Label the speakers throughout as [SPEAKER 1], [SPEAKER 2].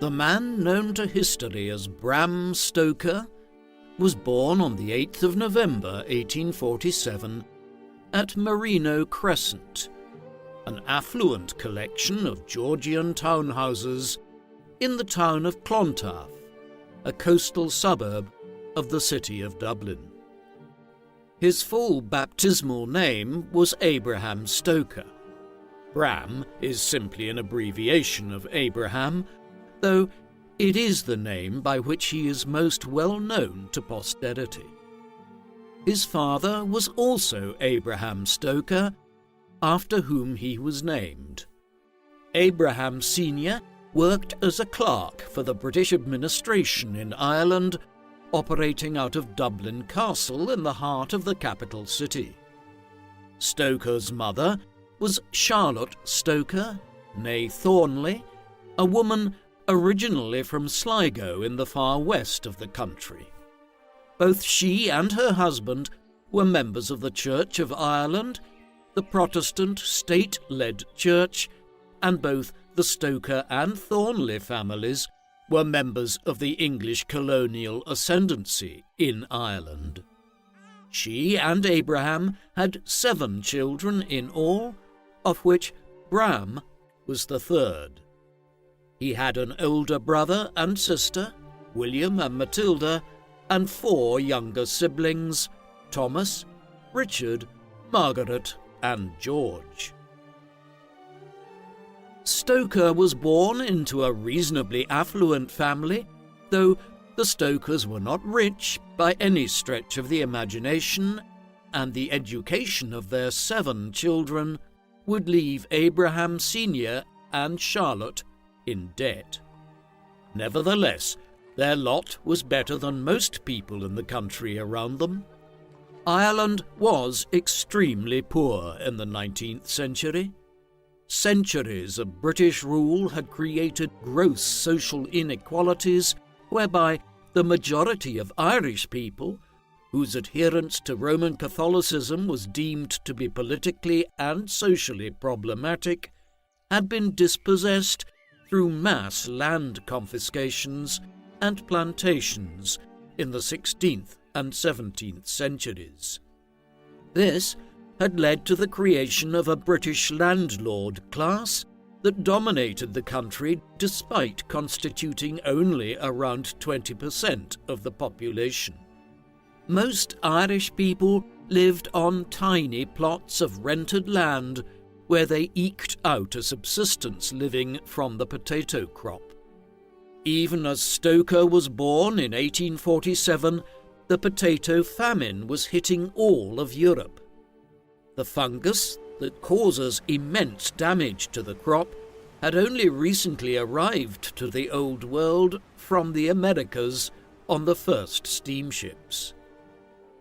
[SPEAKER 1] The man known to history as Bram Stoker was born on the 8th of November 1847 at Merino Crescent, an affluent collection of Georgian townhouses in the town of Clontarf, a coastal suburb of the city of Dublin. His full baptismal name was Abraham Stoker. Bram is simply an abbreviation of Abraham, though it is the name by which he is most well known to posterity. His father was also Abraham Stoker, after whom he was named. Abraham Sr. worked as a clerk for the British administration in Ireland, operating out of Dublin Castle in the heart of the capital city. Stoker's mother was Charlotte Stoker, née Thornley, a woman originally from Sligo in the far west of the country. Both she and her husband were members of the Church of Ireland, the Protestant state-led church, and both the Stoker and Thornley families were members of the English colonial ascendancy in Ireland. She and Abraham had 7 children in all, of which Bram was the third. He had an older brother and sister, William and Matilda, and 4 younger siblings, Thomas, Richard, Margaret, and George. Stoker was born into a reasonably affluent family, though the Stokers were not rich by any stretch of the imagination, and the education of their 7 children would leave Abraham Sr. and Charlotte in debt. Nevertheless, their lot was better than most people in the country around them. Ireland was extremely poor in the 19th century. Centuries of British rule had created gross social inequalities whereby the majority of Irish people, whose adherence to Roman Catholicism was deemed to be politically and socially problematic, had been dispossessed through mass land confiscations and plantations in the 16th and 17th centuries. This had led to the creation of a British landlord class that dominated the country despite constituting only around 20% of the population. Most Irish people lived on tiny plots of rented land where they eked out a subsistence living from the potato crop. Even as Stoker was born in 1847, the potato famine was hitting all of Europe. The fungus that causes immense damage to the crop had only recently arrived to the Old World from the Americas on the first steamships.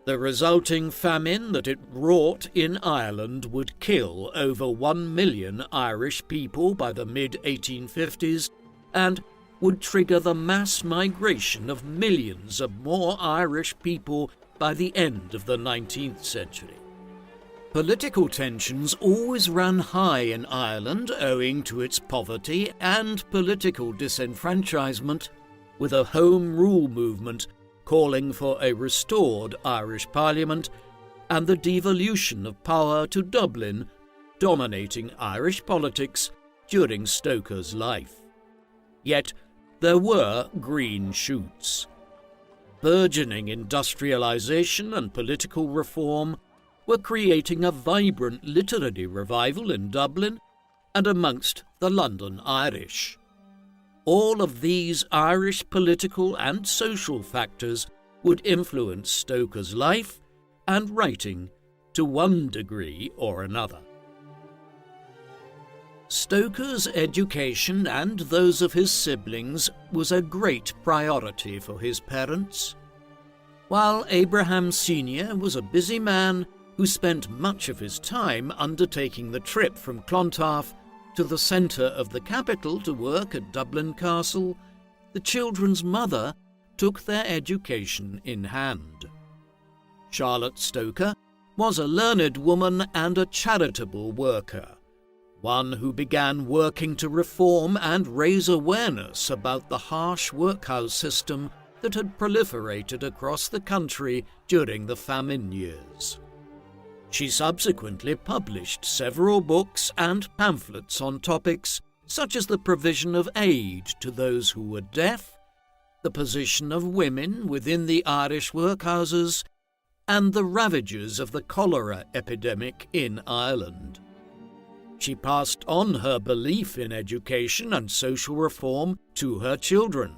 [SPEAKER 1] The resulting famine that it wrought in Ireland would kill over 1 million Irish people by the mid-1850s and would trigger the mass migration of millions of more Irish people by the end of the 19th century. Political tensions always ran high in Ireland owing to its poverty and political disenfranchisement, with a Home Rule movement calling for a restored Irish Parliament and the devolution of power to Dublin dominating Irish politics during Stoker's life. Yet there were green shoots. Burgeoning industrialisation and political reform were creating a vibrant literary revival in Dublin and amongst the London Irish. All of these Irish political and social factors would influence Stoker's life and writing to one degree or another. Stoker's education and those of his siblings was a great priority for his parents. While Abraham Sr. was a busy man who spent much of his time undertaking the trip from Clontarf to the centre of the capital to work at Dublin Castle, the children's mother took their education in hand. Charlotte Stoker was a learned woman and a charitable worker. one who began working to reform and raise awareness about the harsh workhouse system that had proliferated across the country during the famine years. She subsequently published several books and pamphlets on topics such as the provision of aid to those who were deaf, the position of women within the Irish workhouses, and the ravages of the cholera epidemic in Ireland. She passed on her belief in education and social reform to her children.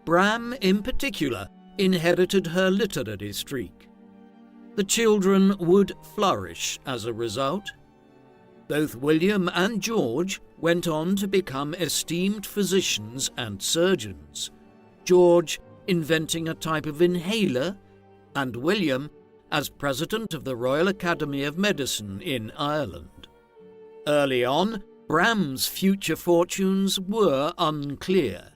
[SPEAKER 1] Bram, in particular, inherited her literary streak. The children would flourish as a result. Both William and George went on to become esteemed physicians and surgeons, George inventing a type of inhaler, and William as president of the Royal Academy of Medicine in Ireland. Early on, Bram's future fortunes were unclear.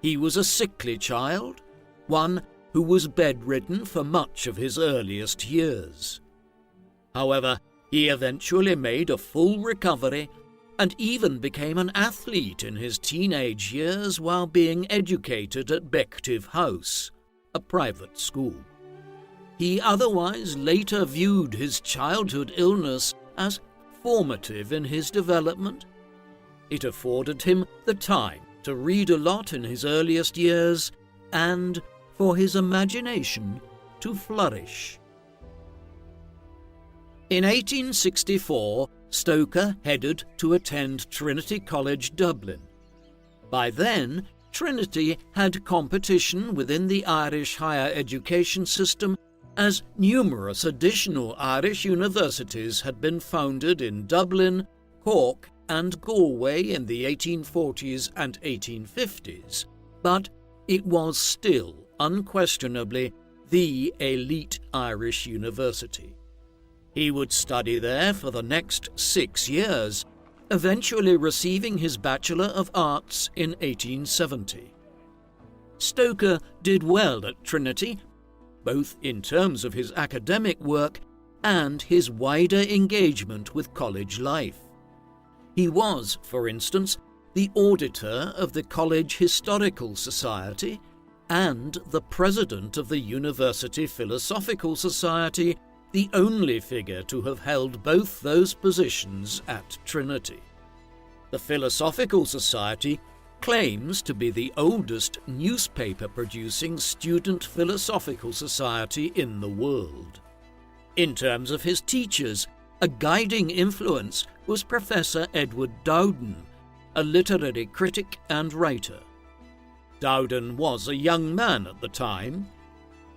[SPEAKER 1] He was a sickly child, one who was bedridden for much of his earliest years. However, he eventually made a full recovery and even became an athlete in his teenage years while being educated at Bective House, a private school. He otherwise later viewed his childhood illness as formative in his development. It afforded him the time to read a lot in his earliest years and for his imagination to flourish. In 1864, Stoker headed to attend Trinity College, Dublin. By then, Trinity had competition within the Irish higher education system, as numerous additional Irish universities had been founded in Dublin, Cork, and Galway in the 1840s and 1850s, but it was still unquestionably the elite Irish university. He would study there for the next 6 years, eventually receiving his Bachelor of Arts in 1870. Stoker did well at Trinity, both in terms of his academic work and his wider engagement with college life. He was, for instance, the auditor of the College Historical Society and the president of the University Philosophical Society, the only figure to have held both those positions at Trinity. The Philosophical Society claims to be the oldest newspaper-producing student philosophical society in the world. In terms of his teachers, a guiding influence was Professor Edward Dowden, a literary critic and writer. Dowden was a young man at the time.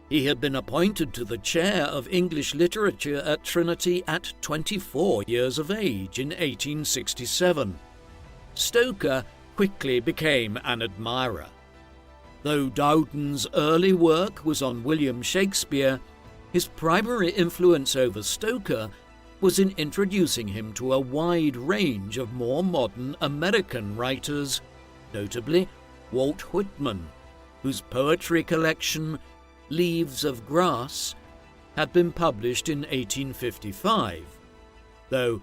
[SPEAKER 1] He had been appointed to the chair of English literature at Trinity at 24 years of age in 1867. Stoker quickly became an admirer. Though Dowden's early work was on William Shakespeare, his primary influence over Stoker was in introducing him to a wide range of more modern American writers, notably Walt Whitman, whose poetry collection, Leaves of Grass, had been published in 1855, though,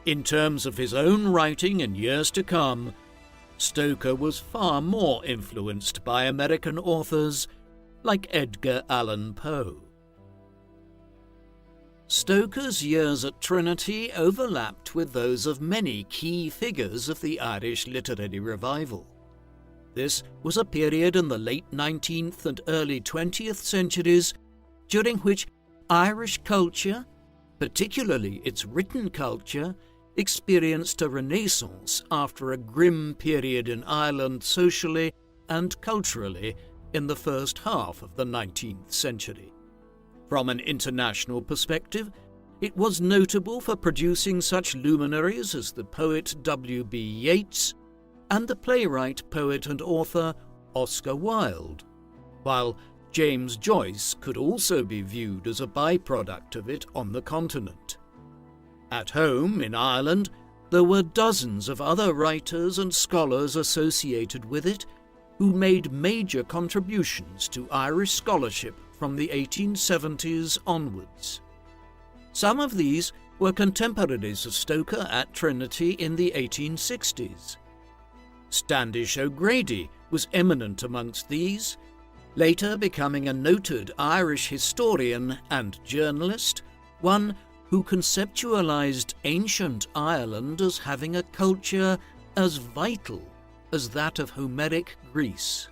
[SPEAKER 1] in terms of his own writing in years to come, Stoker was far more influenced by American authors like Edgar Allan Poe. Stoker's years at Trinity overlapped with those of many key figures of the Irish literary revival. This was a period in the late 19th and early 20th centuries during which Irish culture, particularly its written culture, experienced a renaissance after a grim period in Ireland socially and culturally in the first half of the 19th century. From an international perspective, it was notable for producing such luminaries as the poet W.B. Yeats and the playwright, poet and author Oscar Wilde, while James Joyce could also be viewed as a byproduct of it on the continent. At home in Ireland, there were dozens of other writers and scholars associated with it who made major contributions to Irish scholarship from the 1870s onwards. Some of these were contemporaries of Stoker at Trinity in the 1860s. Standish O'Grady was eminent amongst these, later becoming a noted Irish historian and journalist, one who conceptualized ancient Ireland as having a culture as vital as that of Homeric Greece.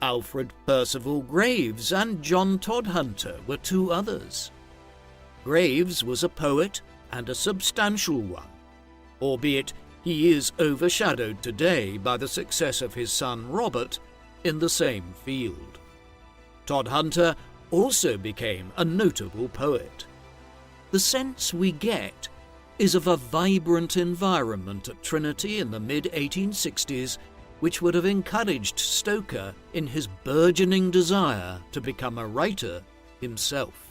[SPEAKER 1] Alfred Percival Graves and John Todhunter were two others. Graves was a poet and a substantial one, albeit he is overshadowed today by the success of his son Robert in the same field. Todhunter also became a notable poet. The sense we get is of a vibrant environment at Trinity in the mid-1860s, which would have encouraged Stoker in his burgeoning desire to become a writer himself.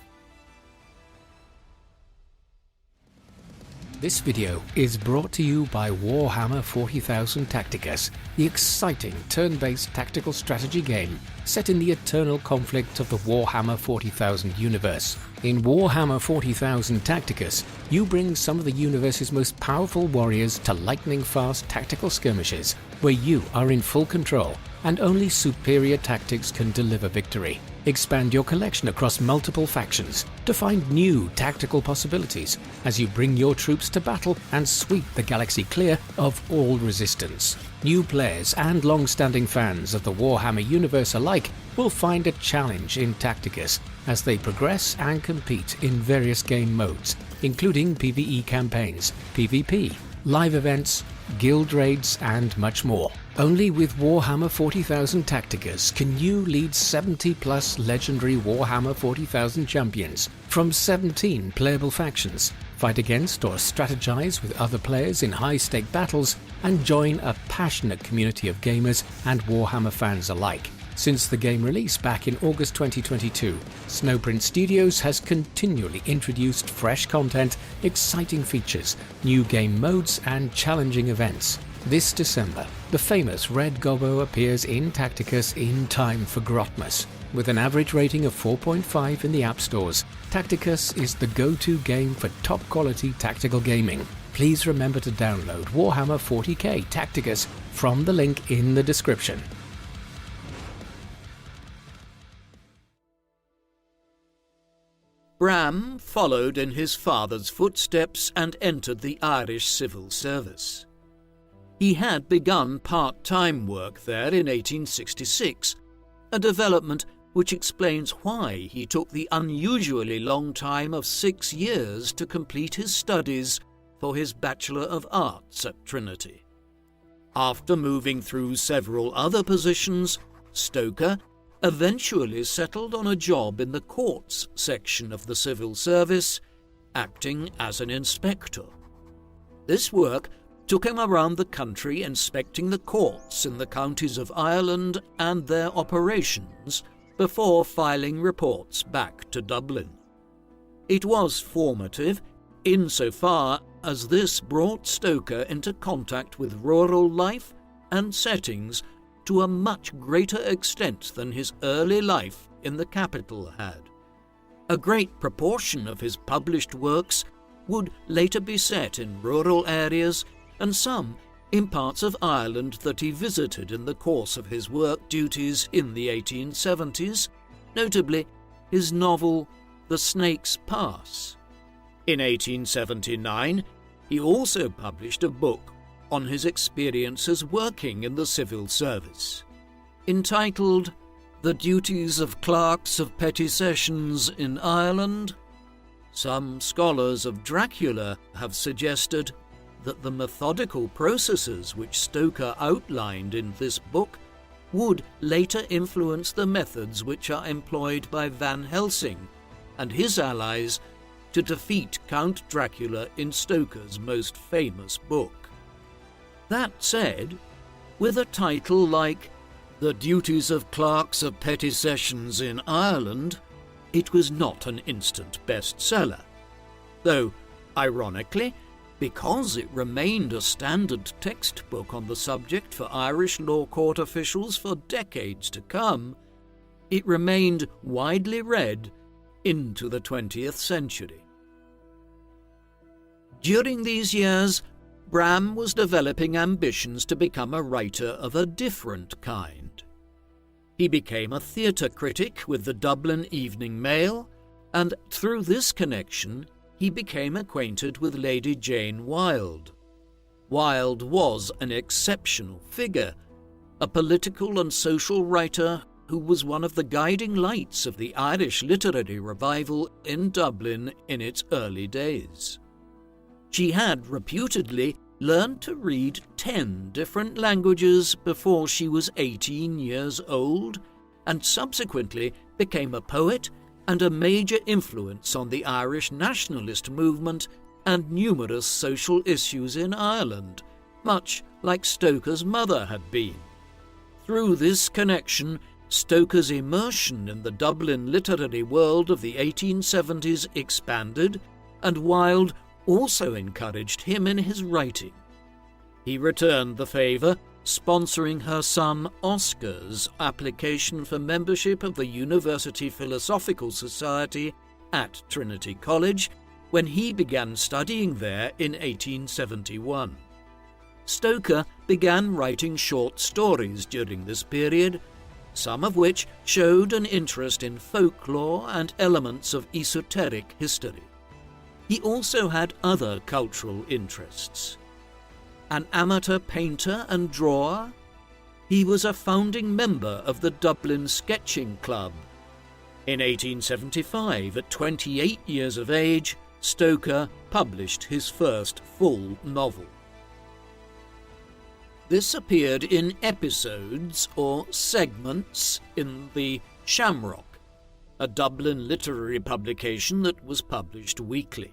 [SPEAKER 2] This video is brought to you by Warhammer 40,000 Tacticus, the exciting turn-based tactical strategy game set in the eternal conflict of the Warhammer 40,000 universe. In Warhammer 40,000 Tacticus, you bring some of the universe's most powerful warriors to lightning-fast tactical skirmishes, where you are in full control and only superior tactics can deliver victory. Expand your collection across multiple factions to find new tactical possibilities as you bring your troops to battle and sweep the galaxy clear of all resistance. New players and long-standing fans of the Warhammer universe alike will find a challenge in Tacticus as they progress and compete in various game modes, including PvE campaigns, PvP, live events, guild raids, and much more. Only with Warhammer 40,000 Tacticus can you lead 70+ legendary Warhammer 40,000 champions from 17 playable factions, fight against or strategize with other players in high-stake battles, and join a passionate community of gamers and Warhammer fans alike. Since the game release back in August 2022, Snowprint Studios has continually introduced fresh content, exciting features, new game modes, and challenging events. This December, the famous Red Gobbo appears in Tacticus in time for Grotmas. With an average rating of 4.5 in the app stores, Tacticus is the go-to game for top-quality tactical gaming. Please remember to download Warhammer 40k Tacticus from the link in the description.
[SPEAKER 1] Bram followed in his father's footsteps and entered the Irish civil service. He had begun part-time work there in 1866, a development which explains why he took the unusually long time of 6 years to complete his studies for his Bachelor of Arts at Trinity. After moving through several other positions, Stoker eventually settled on a job in the courts section of the civil service, acting as an inspector. This work took him around the country inspecting the courts in the counties of Ireland and their operations before filing reports back to Dublin. It was formative insofar as this brought Stoker into contact with rural life and settings to a much greater extent than his early life in the capital had. A great proportion of his published works would later be set in rural areas, and some in parts of Ireland that he visited in the course of his work duties in the 1870s, notably his novel The Snake's Pass. In 1879, he also published a book on his experiences working in the civil service, entitled The Duties of Clerks of Petty Sessions in Ireland. Some scholars of Dracula have suggested that the methodical processes which Stoker outlined in this book would later influence the methods which are employed by Van Helsing and his allies to defeat Count Dracula in Stoker's most famous book. That said, with a title like The Duties of Clerks of Petty Sessions in Ireland, it was not an instant bestseller, though, ironically, because it remained a standard textbook on the subject for Irish law court officials for decades to come, it remained widely read into the 20th century. During these years, Bram was developing ambitions to become a writer of a different kind. He became a theatre critic with the Dublin Evening Mail, and through this connection, he became acquainted with Lady Jane Wilde. Wilde was an exceptional figure, a political and social writer who was one of the guiding lights of the Irish literary revival in Dublin in its early days. She had reputedly learned to read 10 different languages before she was 18 years old, and subsequently became a poet and a major influence on the Irish nationalist movement and numerous social issues in Ireland, much like Stoker's mother had been. Through this connection, Stoker's immersion in the Dublin literary world of the 1870s expanded, and Wilde also encouraged him in his writing. He returned the favour, sponsoring her son Oscar's application for membership of the University Philosophical Society at Trinity College when he began studying there in 1871. Stoker began writing short stories during this period, some of which showed an interest in folklore and elements of esoteric history. He also had other cultural interests. An amateur painter and drawer, he was a founding member of the Dublin Sketching Club. In 1875, at 28 years of age, Stoker published his first full novel. This appeared in episodes or segments in the Shamrock, a Dublin literary publication that was published weekly.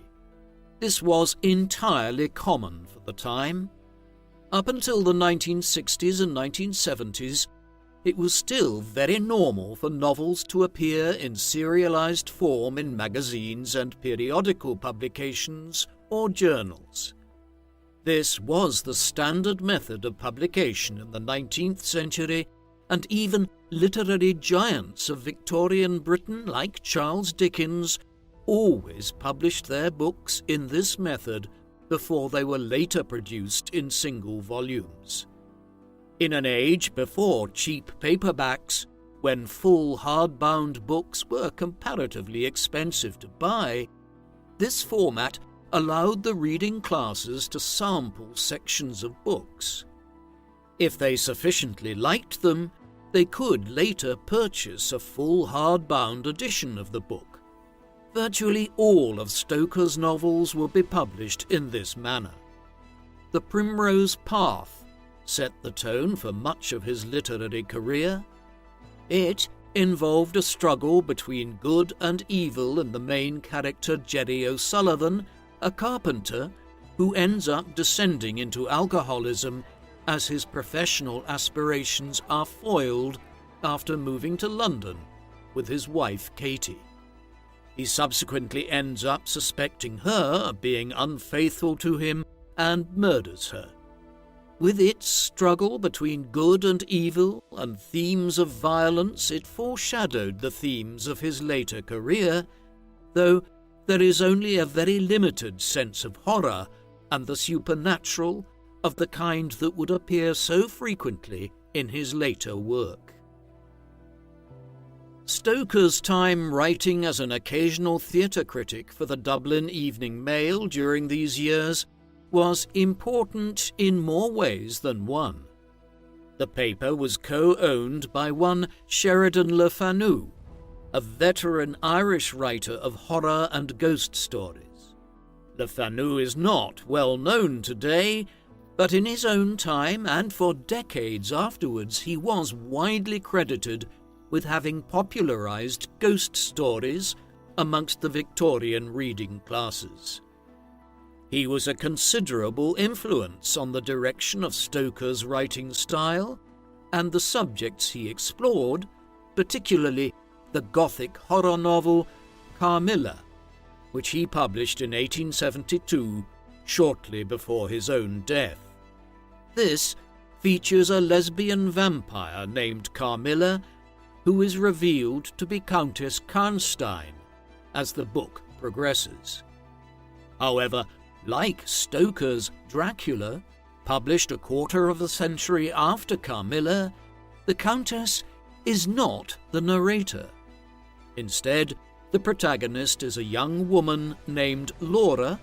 [SPEAKER 1] This was entirely common for the time. Up until the 1960s and 1970s, it was still very normal for novels to appear in serialized form in magazines and periodical publications or journals. This was the standard method of publication in the 19th century, and even literary giants of Victorian Britain like Charles Dickens always published their books in this method before they were later produced in single volumes. In an age before cheap paperbacks, when full hardbound books were comparatively expensive to buy, this format allowed the reading classes to sample sections of books. If they sufficiently liked them, they could later purchase a full hardbound edition of the book. Virtually all of Stoker's novels will be published in this manner. The Primrose Path set the tone for much of his literary career. It involved a struggle between good and evil in the main character Jerry O'Sullivan, a carpenter who ends up descending into alcoholism as his professional aspirations are foiled after moving to London with his wife Katie. He subsequently ends up suspecting her of being unfaithful to him and murders her. With its struggle between good and evil and themes of violence, it foreshadowed the themes of his later career, though there is only a very limited sense of horror and the supernatural of the kind that would appear so frequently in his later work. Stoker's time writing as an occasional theatre critic for the Dublin Evening Mail during these years was important in more ways than one. The paper was co-owned by one Sheridan Le Fanu, a veteran Irish writer of horror and ghost stories. Le Fanu is not well known today, but in his own time and for decades afterwards he was widely credited with having popularized ghost stories amongst the Victorian reading classes. He was a considerable influence on the direction of Stoker's writing style and the subjects he explored, particularly the Gothic horror novel Carmilla, which he published in 1872, shortly before his own death. This features a lesbian vampire named Carmilla, who is revealed to be Countess Karnstein as the book progresses. However, Like Stoker's Dracula, published a quarter of a century after Carmilla, the Countess is not the narrator. Instead, the protagonist is a young woman named Laura,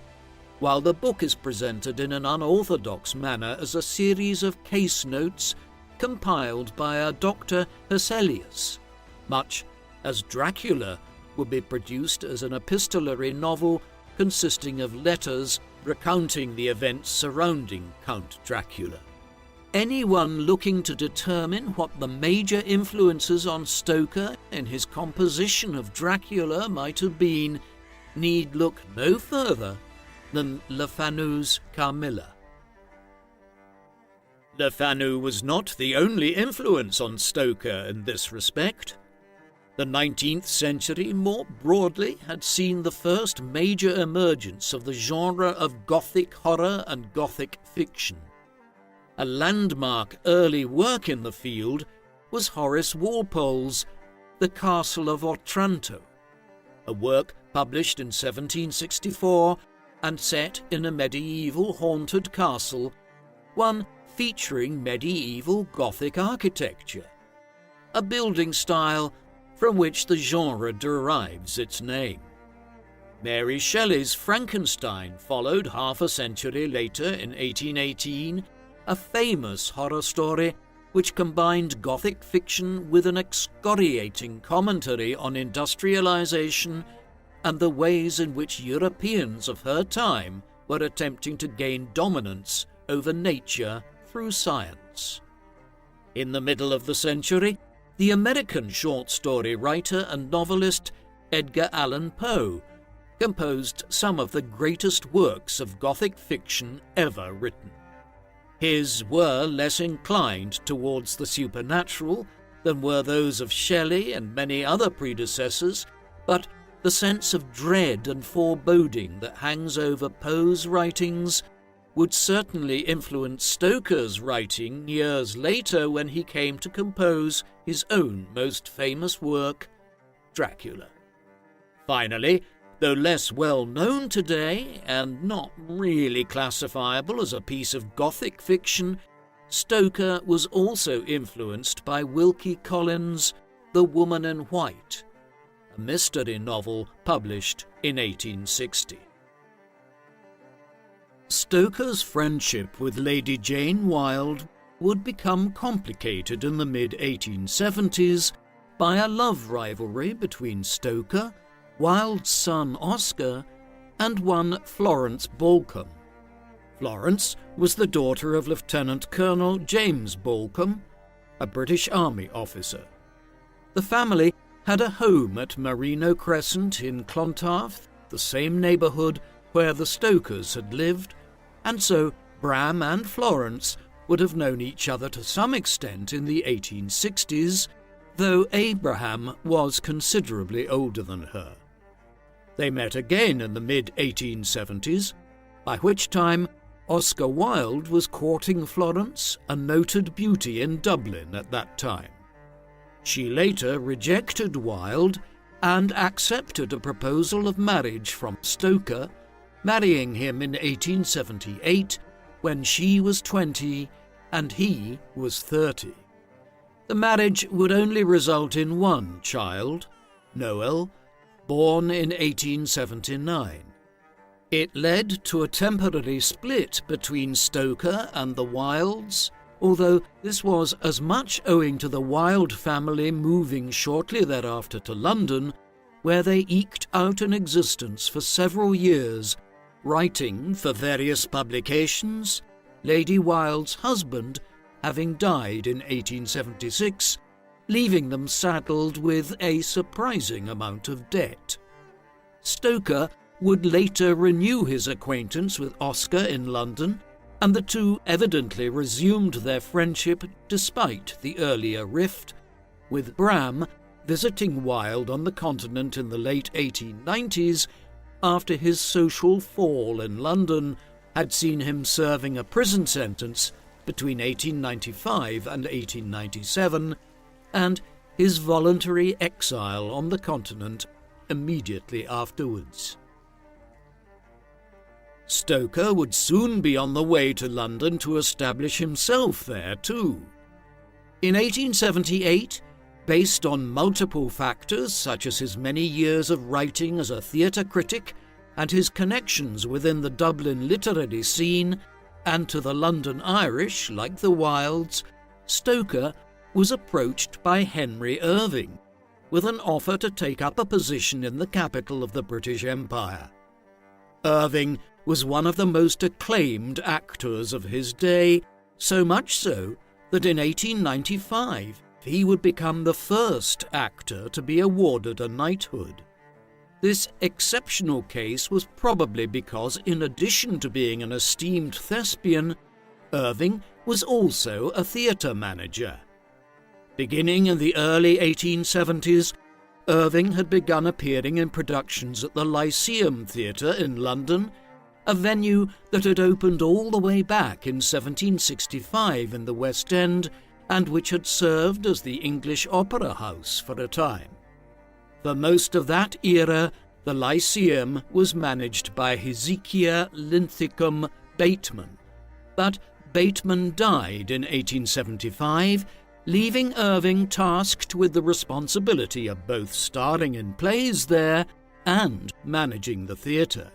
[SPEAKER 1] while the book is presented in an unorthodox manner as a series of case notes compiled by a Dr. Hesselius, much as Dracula would be produced as an epistolary novel consisting of letters recounting the events surrounding Count Dracula. Anyone looking to determine what the major influences on Stoker in his composition of Dracula might have been need look no further than Le Fanu's Carmilla. Le Fanu was not the only influence on Stoker in this respect. The 19th century, more broadly, had seen the first major emergence of the genre of Gothic horror and Gothic fiction. A landmark early work in the field was Horace Walpole's The Castle of Otranto, a work published in 1764 and set in a medieval haunted castle, one featuring medieval Gothic architecture, a building style from which the genre derives its name. Mary Shelley's Frankenstein followed half a century later in 1818, a famous horror story which combined Gothic fiction with an excoriating commentary on industrialization and the ways in which Europeans of her time were attempting to gain dominance over nature through science. In the middle of the century, the American short story writer and novelist Edgar Allan Poe composed some of the greatest works of Gothic fiction ever written. His were less inclined towards the supernatural than were those of Shelley and many other predecessors, but the sense of dread and foreboding that hangs over Poe's writings would certainly influence Stoker's writing years later when he came to compose his own most famous work, Dracula. Finally, though less well known today and not really classifiable as a piece of Gothic fiction, Stoker was also influenced by Wilkie Collins' The Woman in White, a mystery novel published in 1860. Stoker's friendship with Lady Jane Wilde would become complicated in the mid-1870s by a love rivalry between Stoker, Wilde's son Oscar, and one Florence Balcombe. Florence was the daughter of Lieutenant Colonel James Balcombe, a British Army officer. The family had a home at Merino Crescent in Clontarf, the same neighbourhood where the Stokers had lived, and so Bram and Florence would have known each other to some extent in the 1860s, though Abraham was considerably older than her. They met again in the mid-1870s, by which time Oscar Wilde was courting Florence, a noted beauty in Dublin at that time. She later rejected Wilde and accepted a proposal of marriage from Stoker, marrying him in 1878 when she was 20 and he was 30. The marriage would only result in one child, Noel, born in 1879. It led to a temporary split between Stoker and the Wildes, although this was as much owing to the Wilde family moving shortly thereafter to London, where they eked out an existence for several years, writing for various publications, Lady Wilde's husband having died in 1876, leaving them saddled with a surprising amount of debt. Stoker would later renew his acquaintance with Oscar in London, and the two evidently resumed their friendship despite the earlier rift, with Bram visiting Wilde on the continent in the late 1890s after his social fall in London had seen him serving a prison sentence between 1895 and 1897, and his voluntary exile on the continent immediately afterwards. Stoker would soon be on the way to London to establish himself there too. In 1878, based on multiple factors such as his many years of writing as a theatre critic and his connections within the Dublin literary scene and to the London Irish like the Wildes, Stoker was approached by Henry Irving with an offer to take up a position in the capital of the British Empire. Irving was one of the most acclaimed actors of his day, so much so that in 1895 he would become the first actor to be awarded a knighthood. This exceptional case was probably because, in addition to being an esteemed thespian, Irving was also a theatre manager. Beginning in the early 1870s, Irving had begun appearing in productions at the Lyceum Theatre in London, a venue that had opened all the way back in 1765 in the West End and which had served as the English Opera House for a time. For most of that era, the Lyceum was managed by Hezekiah Linthicum Bateman, but Bateman died in 1875, leaving Irving tasked with the responsibility of both starring in plays there and managing the theatre.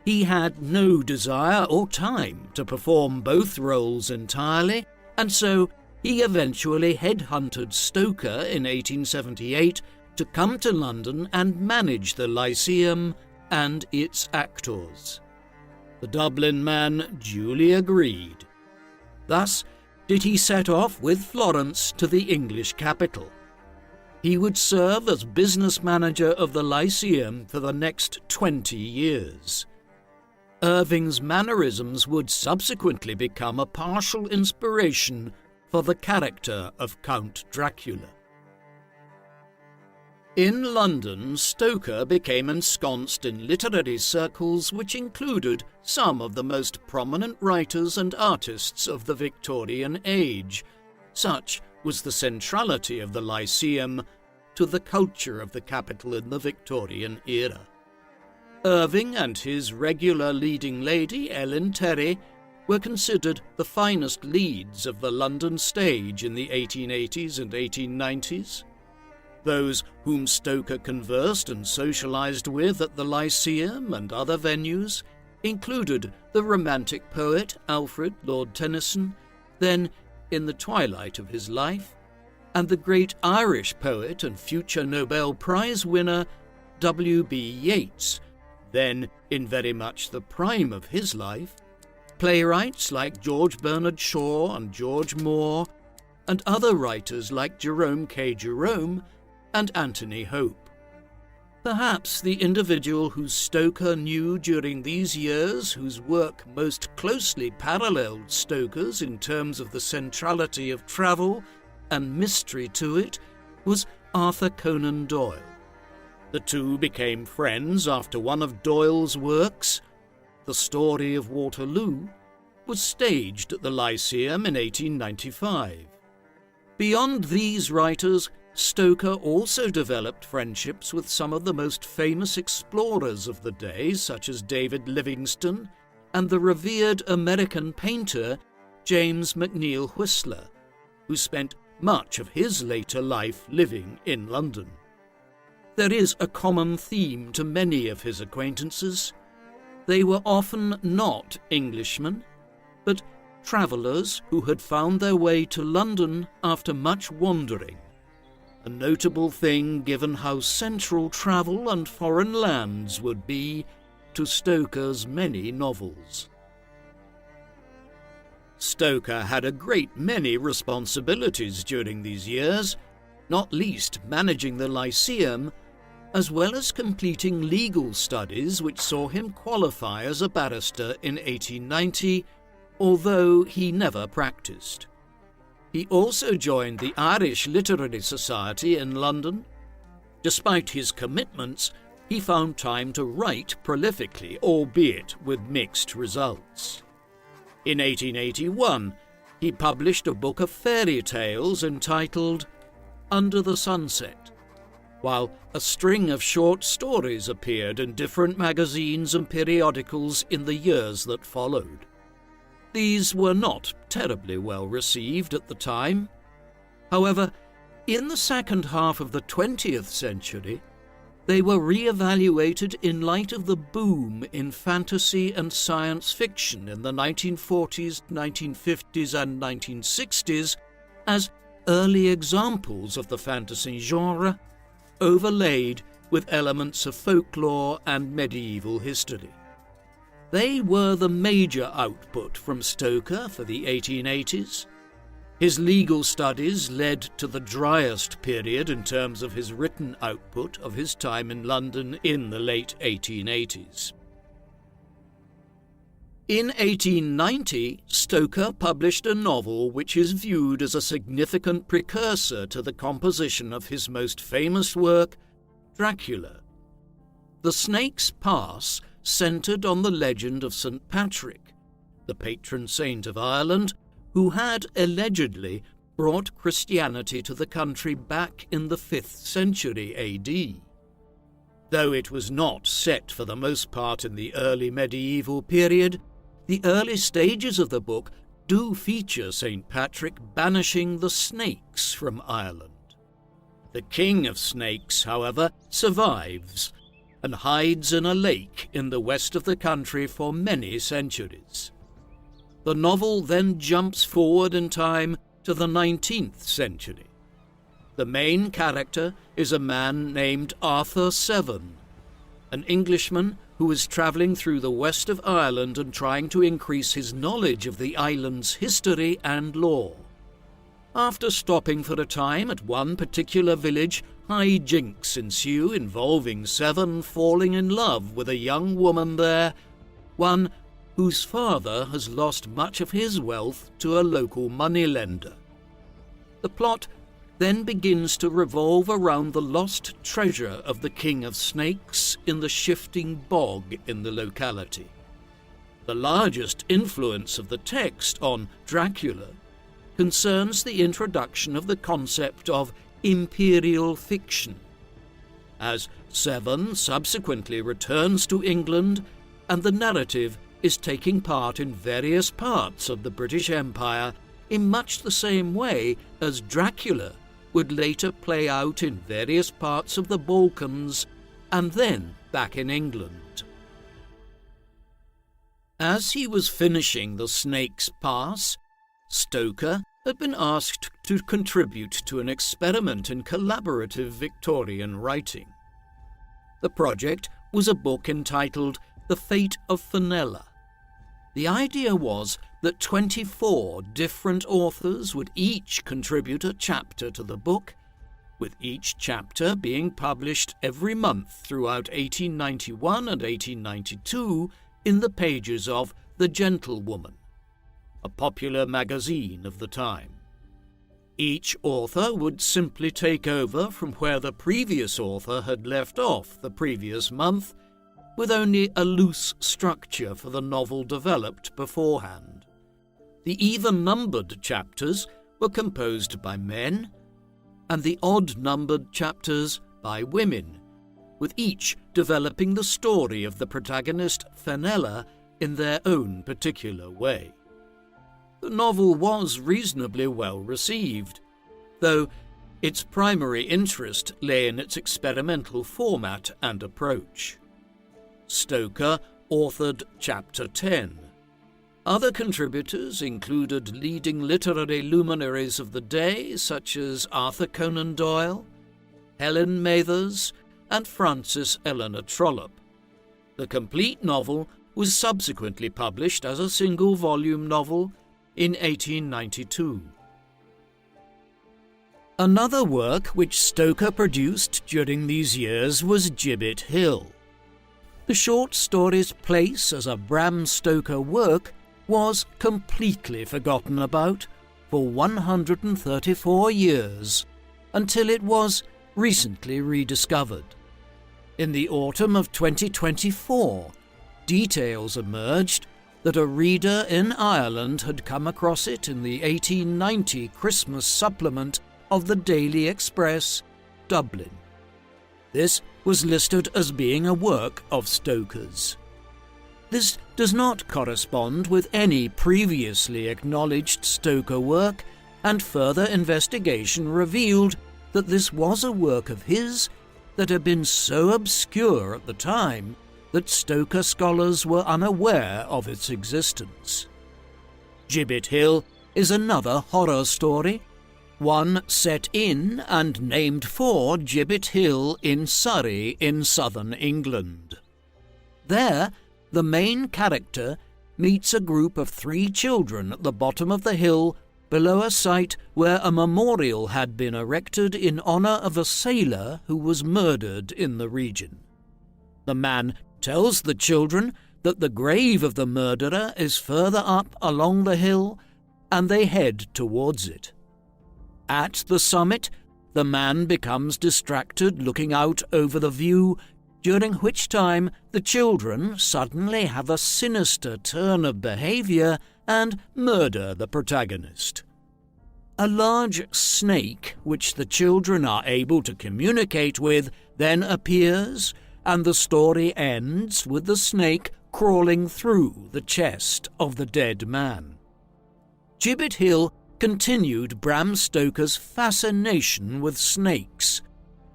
[SPEAKER 1] He had no desire or time to perform both roles entirely, and so he eventually headhunted Stoker in 1878 to come to London and manage the Lyceum and its actors. The Dublin man duly agreed. Thus did he set off with Florence to the English capital. He would serve as business manager of the Lyceum for the next 20 years. Irving's mannerisms would subsequently become a partial inspiration for the character of Count Dracula. In London, Stoker became ensconced in literary circles which included some of the most prominent writers and artists of the Victorian age. Such was the centrality of the Lyceum to the culture of the capital in the Victorian era. Irving and his regular leading lady, Ellen Terry, were considered the finest leads of the London stage in the 1880s and 1890s. Those whom Stoker conversed and socialized with at the Lyceum and other venues included the romantic poet Alfred Lord Tennyson, then in the twilight of his life, and the great Irish poet and future Nobel Prize winner W.B. Yeats, then in very much the prime of his life, playwrights like George Bernard Shaw and George Moore, and other writers like Jerome K. Jerome and Anthony Hope. Perhaps the individual who Stoker knew during these years, whose work most closely paralleled Stoker's in terms of the centrality of travel and mystery to it, was Arthur Conan Doyle. The two became friends after one of Doyle's works, The Story of Waterloo, was staged at the Lyceum in 1895. Beyond these writers, Stoker also developed friendships with some of the most famous explorers of the day, such as David Livingstone and the revered American painter James McNeill Whistler, who spent much of his later life living in London. There is a common theme to many of his acquaintances. They were often not Englishmen, but travellers who had found their way to London after much wandering, a notable thing given how central travel and foreign lands would be to Stoker's many novels. Stoker had a great many responsibilities during these years, not least managing the Lyceum, as well as completing legal studies which saw him qualify as a barrister in 1890, although he never practised. He also joined the Irish Literary Society in London. Despite his commitments, he found time to write prolifically, albeit with mixed results. In 1881, he published a book of fairy tales entitled Under the Sunset. while a string of short stories appeared in different magazines and periodicals in the years that followed. These were not terribly well received at the time. However, in the second half of the 20th century, they were re-evaluated in light of the boom in fantasy and science fiction in the 1940s, 1950s and 1960s as early examples of the fantasy genre, overlaid with elements of folklore and medieval history. They were the major output from Stoker for the 1880s. His legal studies led to the driest period in terms of his written output of his time in London in the late 1880s. In 1890, Stoker published a novel which is viewed as a significant precursor to the composition of his most famous work, Dracula. The Snake's Pass centred on the legend of St. Patrick, the patron saint of Ireland, who had allegedly brought Christianity to the country back in the 5th century AD. Though it was not set for the most part in the early medieval period, the early stages of the book do feature St. Patrick banishing the snakes from Ireland. The king of snakes, however, survives and hides in a lake in the west of the country for many centuries. The novel then jumps forward in time to the 19th century. The main character is a man named Arthur Severn, an Englishman who is travelling through the west of Ireland and trying to increase his knowledge of the island's history and lore. After stopping for a time at one particular village, hijinks ensue involving Severn falling in love with a young woman there, one whose father has lost much of his wealth to a local moneylender. The plot then begins to revolve around the lost treasure of the King of Snakes in the shifting bog in the locality. The largest influence of the text on Dracula concerns the introduction of the concept of imperial fiction. As Severn subsequently returns to England and the narrative is taking part in various parts of the British Empire in much the same way as Dracula would later play out in various parts of the Balkans and then back in England. As he was finishing The Snake's Pass, Stoker had been asked to contribute to an experiment in collaborative Victorian writing. The project was a book entitled The Fate of Fenella. The idea was that 24 different authors would each contribute a chapter to the book, with each chapter being published every month throughout 1891 and 1892 in the pages of The Gentlewoman, a popular magazine of the time. Each author would simply take over from where the previous author had left off the previous month, with only a loose structure for the novel developed beforehand. The even-numbered chapters were composed by men, and the odd-numbered chapters by women, with each developing the story of the protagonist Fenella in their own particular way. The novel was reasonably well received, though its primary interest lay in its experimental format and approach. Stoker authored Chapter 10. Other contributors included leading literary luminaries of the day such as Arthur Conan Doyle, Helen Mathers, and Frances Eleanor Trollope. The complete novel was subsequently published as a single-volume novel in 1892. Another work which Stoker produced during these years was Gibbet Hill. The short story's place as a Bram Stoker work was completely forgotten about for 134 years, until it was recently rediscovered. In the autumn of 2024, details emerged that a reader in Ireland had come across it in the 1890 Christmas supplement of the Daily Express, Dublin. This was listed as being a work of Stoker's. This does not correspond with any previously acknowledged Stoker work, and further investigation revealed that this was a work of his that had been so obscure at the time that Stoker scholars were unaware of its existence. Gibbet Hill is another horror story, one set in and named for Gibbet Hill in Surrey in southern England. There, the main character meets a group of 3 children at the bottom of the hill below a site where a memorial had been erected in honour of a sailor who was murdered in the region. The man tells the children that the grave of the murderer is further up along the hill, and they head towards it. At the summit, the man becomes distracted looking out over the view, during which time the children suddenly have a sinister turn of behaviour and murder the protagonist. A large snake, which the children are able to communicate with, then appears, and the story ends with the snake crawling through the chest of the dead man. Gibbet Hill continued Bram Stoker's fascination with snakes,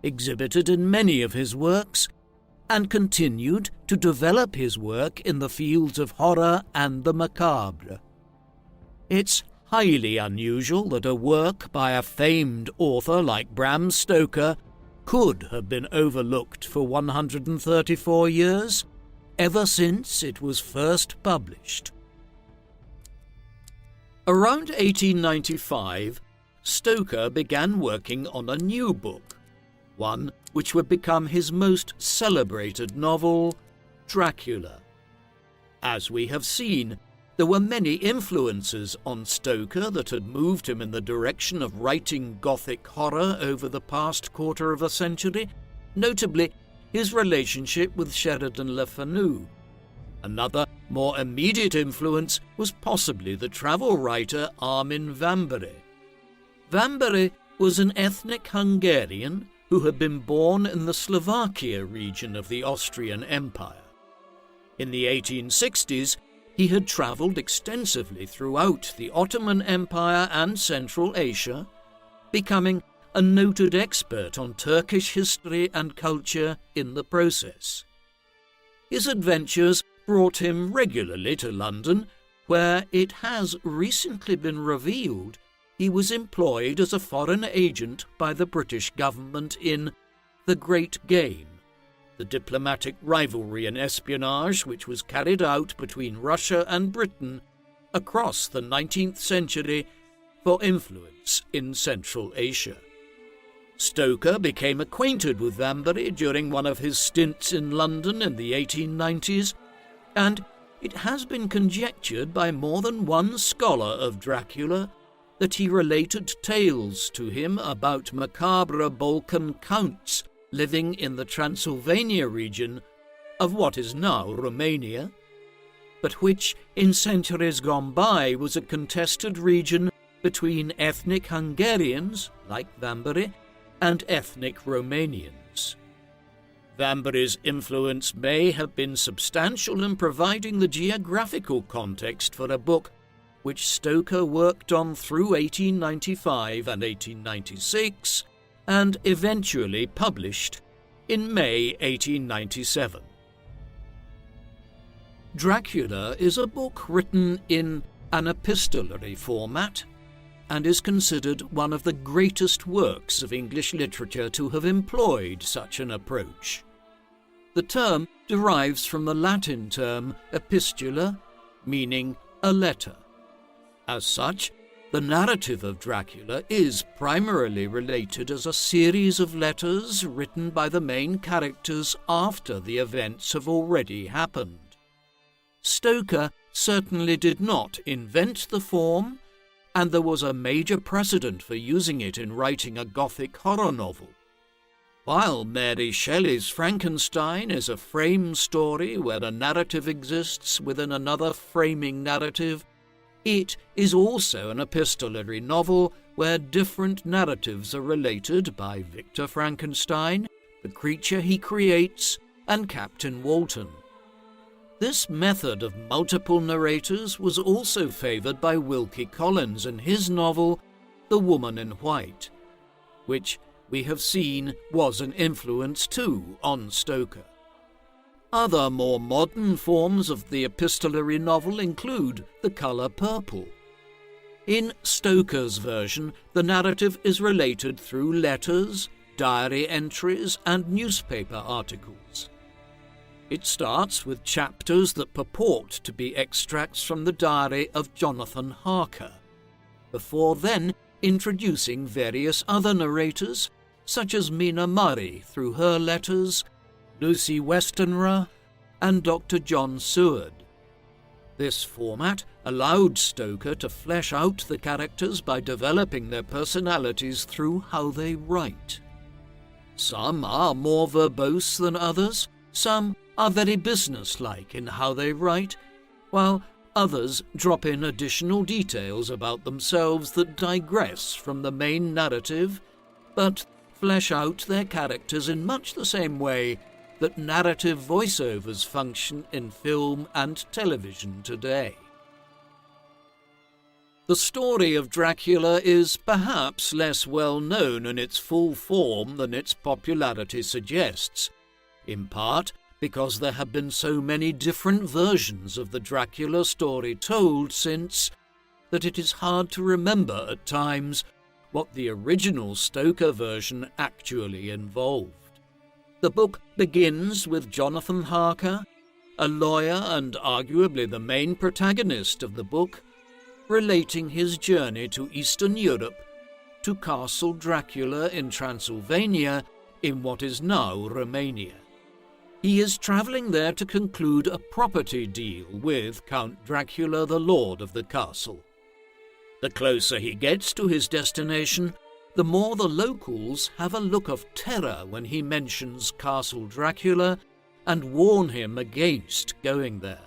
[SPEAKER 1] exhibited in many of his works, and continued to develop his work in the fields of horror and the macabre. It's highly unusual that a work by a famed author like Bram Stoker could have been overlooked for 134 years, ever since it was first published. Around 1895, Stoker began working on a new book, one which would become his most celebrated novel, Dracula. As we have seen, there were many influences on Stoker that had moved him in the direction of writing Gothic horror over the past quarter of a century, notably his relationship with Sheridan Le Fanu. Another, more immediate influence was possibly the travel writer Armin Vambery. Vambery was an ethnic Hungarian who had been born in the Slovakia region of the Austrian Empire. In the 1860s, he had travelled extensively throughout the Ottoman Empire and Central Asia, becoming a noted expert on Turkish history and culture in the process. His adventures brought him regularly to London, where it has recently been revealed he was employed as a foreign agent by the British government in The Great Game, the diplomatic rivalry and espionage which was carried out between Russia and Britain across the 19th century for influence in Central Asia. Stoker became acquainted with Vambery during one of his stints in London in the 1890s, and it has been conjectured by more than one scholar of Dracula that he related tales to him about macabre Balkan counts living in the Transylvania region of what is now Romania, but which in centuries gone by was a contested region between ethnic Hungarians, like Vambery, and ethnic Romanians. Vambery's influence may have been substantial in providing the geographical context for a book which Stoker worked on through 1895 and 1896, and eventually published in May 1897. Dracula is a book written in an epistolary format and is considered one of the greatest works of English literature to have employed such an approach. The term derives from the Latin term epistula, meaning a letter. As such, the narrative of Dracula is primarily related as a series of letters written by the main characters after the events have already happened. Stoker certainly did not invent the form, and there was a major precedent for using it in writing a Gothic horror novel. While Mary Shelley's Frankenstein is a frame story where a narrative exists within another framing narrative, it is also an epistolary novel where different narratives are related by Victor Frankenstein the creature he creates, and Captain Walton. This method of multiple narrators was also favoured by Wilkie Collins in his novel The Woman in White, which we have seen was an influence too on Stoker. Other more modern forms of the epistolary novel include the colour purple. In Stoker's version, the narrative is related through letters, diary entries, and newspaper articles. It starts with chapters that purport to be extracts from the diary of Jonathan Harker, before then introducing various other narrators, such as Mina Murray through her letters, Lucy Westenra, and Dr. John Seward. This format allowed Stoker to flesh out the characters by developing their personalities through how they write. Some are more verbose than others, some are very businesslike in how they write, while others drop in additional details about themselves that digress from the main narrative, but flesh out their characters in much the same way that narrative voiceovers function in film and television today. The story of Dracula is perhaps less well known in its full form than its popularity suggests, in part because there have been so many different versions of the Dracula story told since that it is hard to remember at times what the original Stoker version actually involved. The book begins with Jonathan Harker, a lawyer and arguably the main protagonist of the book, relating his journey to Eastern Europe to Castle Dracula in Transylvania in what is now Romania. He is travelling there to conclude a property deal with Count Dracula, the lord of the castle. The closer he gets to his destination, the more the locals have a look of terror when he mentions Castle Dracula and warn him against going there.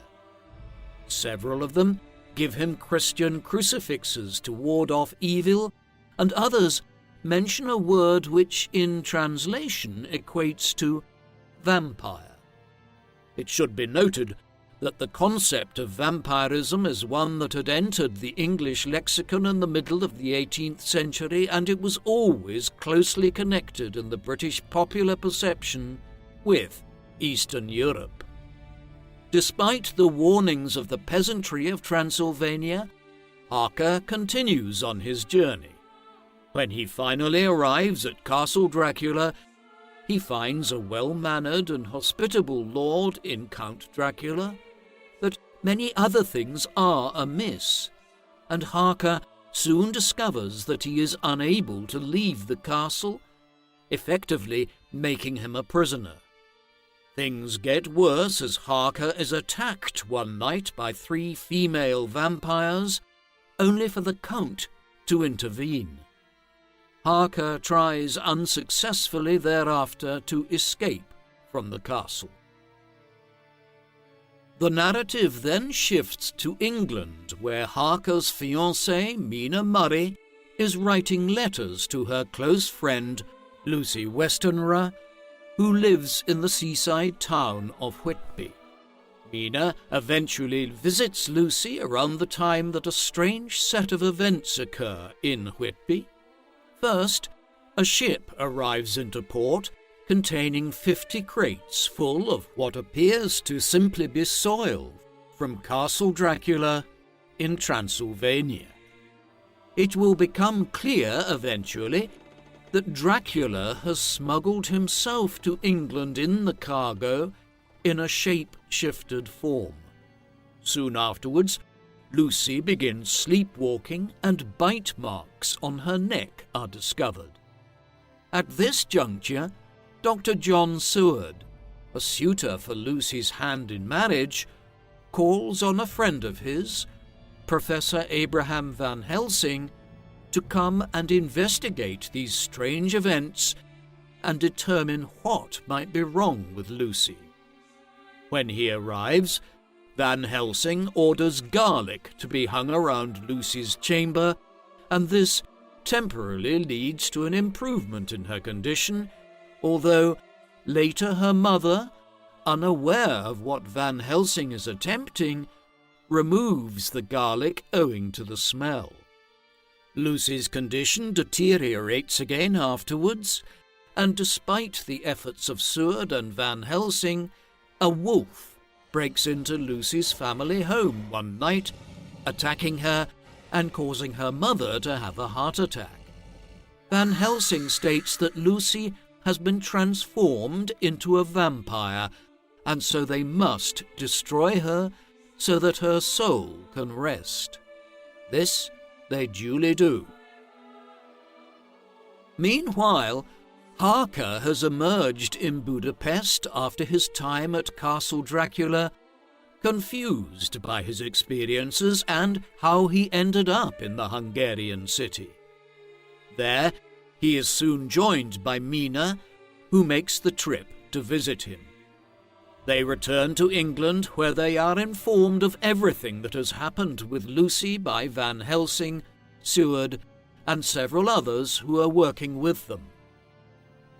[SPEAKER 1] Several of them give him Christian crucifixes to ward off evil, and others mention a word which in translation equates to vampire. It should be noted that the concept of vampirism is one that had entered the English lexicon in the middle of the 18th century, and it was always closely connected in the British popular perception with Eastern Europe. Despite the warnings of the peasantry of Transylvania, Harker continues on his journey. When he finally arrives at Castle Dracula, he finds a well-mannered and hospitable lord in Count Dracula, but many other things are amiss, and Harker soon discovers that he is unable to leave the castle, effectively making him a prisoner. Things get worse as Harker is attacked one night by 3 female vampires, only for the Count to intervene. Harker tries unsuccessfully thereafter to escape from the castle. The narrative then shifts to England, where Harker's fiancée, Mina Murray, is writing letters to her close friend, Lucy Westenra, who lives in the seaside town of Whitby. Mina eventually visits Lucy around the time that a strange set of events occur in Whitby. First, a ship arrives into port containing 50 crates full of what appears to simply be soil from Castle Dracula in Transylvania. It will become clear eventually that Dracula has smuggled himself to England in the cargo in a shape-shifted form. Soon afterwards, Lucy begins sleepwalking and bite marks on her neck are discovered. At this juncture, Dr. John Seward, a suitor for Lucy's hand in marriage, calls on a friend of his, Professor Abraham Van Helsing, to come and investigate these strange events and determine what might be wrong with Lucy. When he arrives, Van Helsing orders garlic to be hung around Lucy's chamber, and this temporarily leads to an improvement in her condition, although Later her mother, unaware of what Van Helsing is attempting, removes the garlic owing to the smell. Lucy's condition deteriorates again afterwards, and despite the efforts of Seward and Van Helsing, a wolf breaks into Lucy's family home one night, attacking her and causing her mother to have a heart attack. Van Helsing states that Lucy has been transformed into a vampire, and so they must destroy her so that her soul can rest. This they duly do. Meanwhile, Harker has emerged in Budapest after his time at Castle Dracula, confused by his experiences and how he ended up in the Hungarian city. There, he is soon joined by Mina, who makes the trip to visit him. They return to England, where they are informed of everything that has happened with Lucy by Van Helsing, Seward, and several others who are working with them.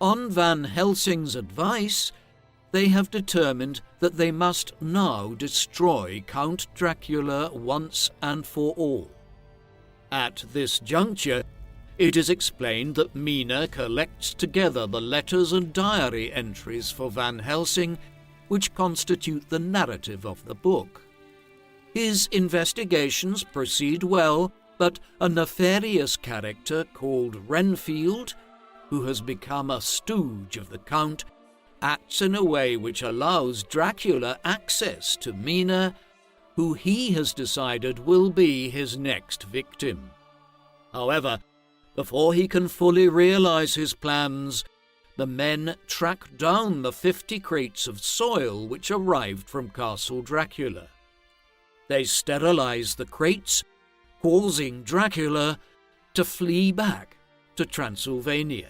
[SPEAKER 1] On Van Helsing's advice, they have determined that they must now destroy Count Dracula once and for all. At this juncture, it is explained that Mina collects together the letters and diary entries for Van Helsing, which constitute the narrative of the book. His investigations proceed well, but a nefarious character called Renfield, who has become a stooge of the Count, acts in a way which allows Dracula access to Mina, who he has decided will be his next victim. However, before he can fully realize his plans, the men track down the 50 crates of soil which arrived from Castle Dracula. They sterilize the crates, causing Dracula to flee back to Transylvania.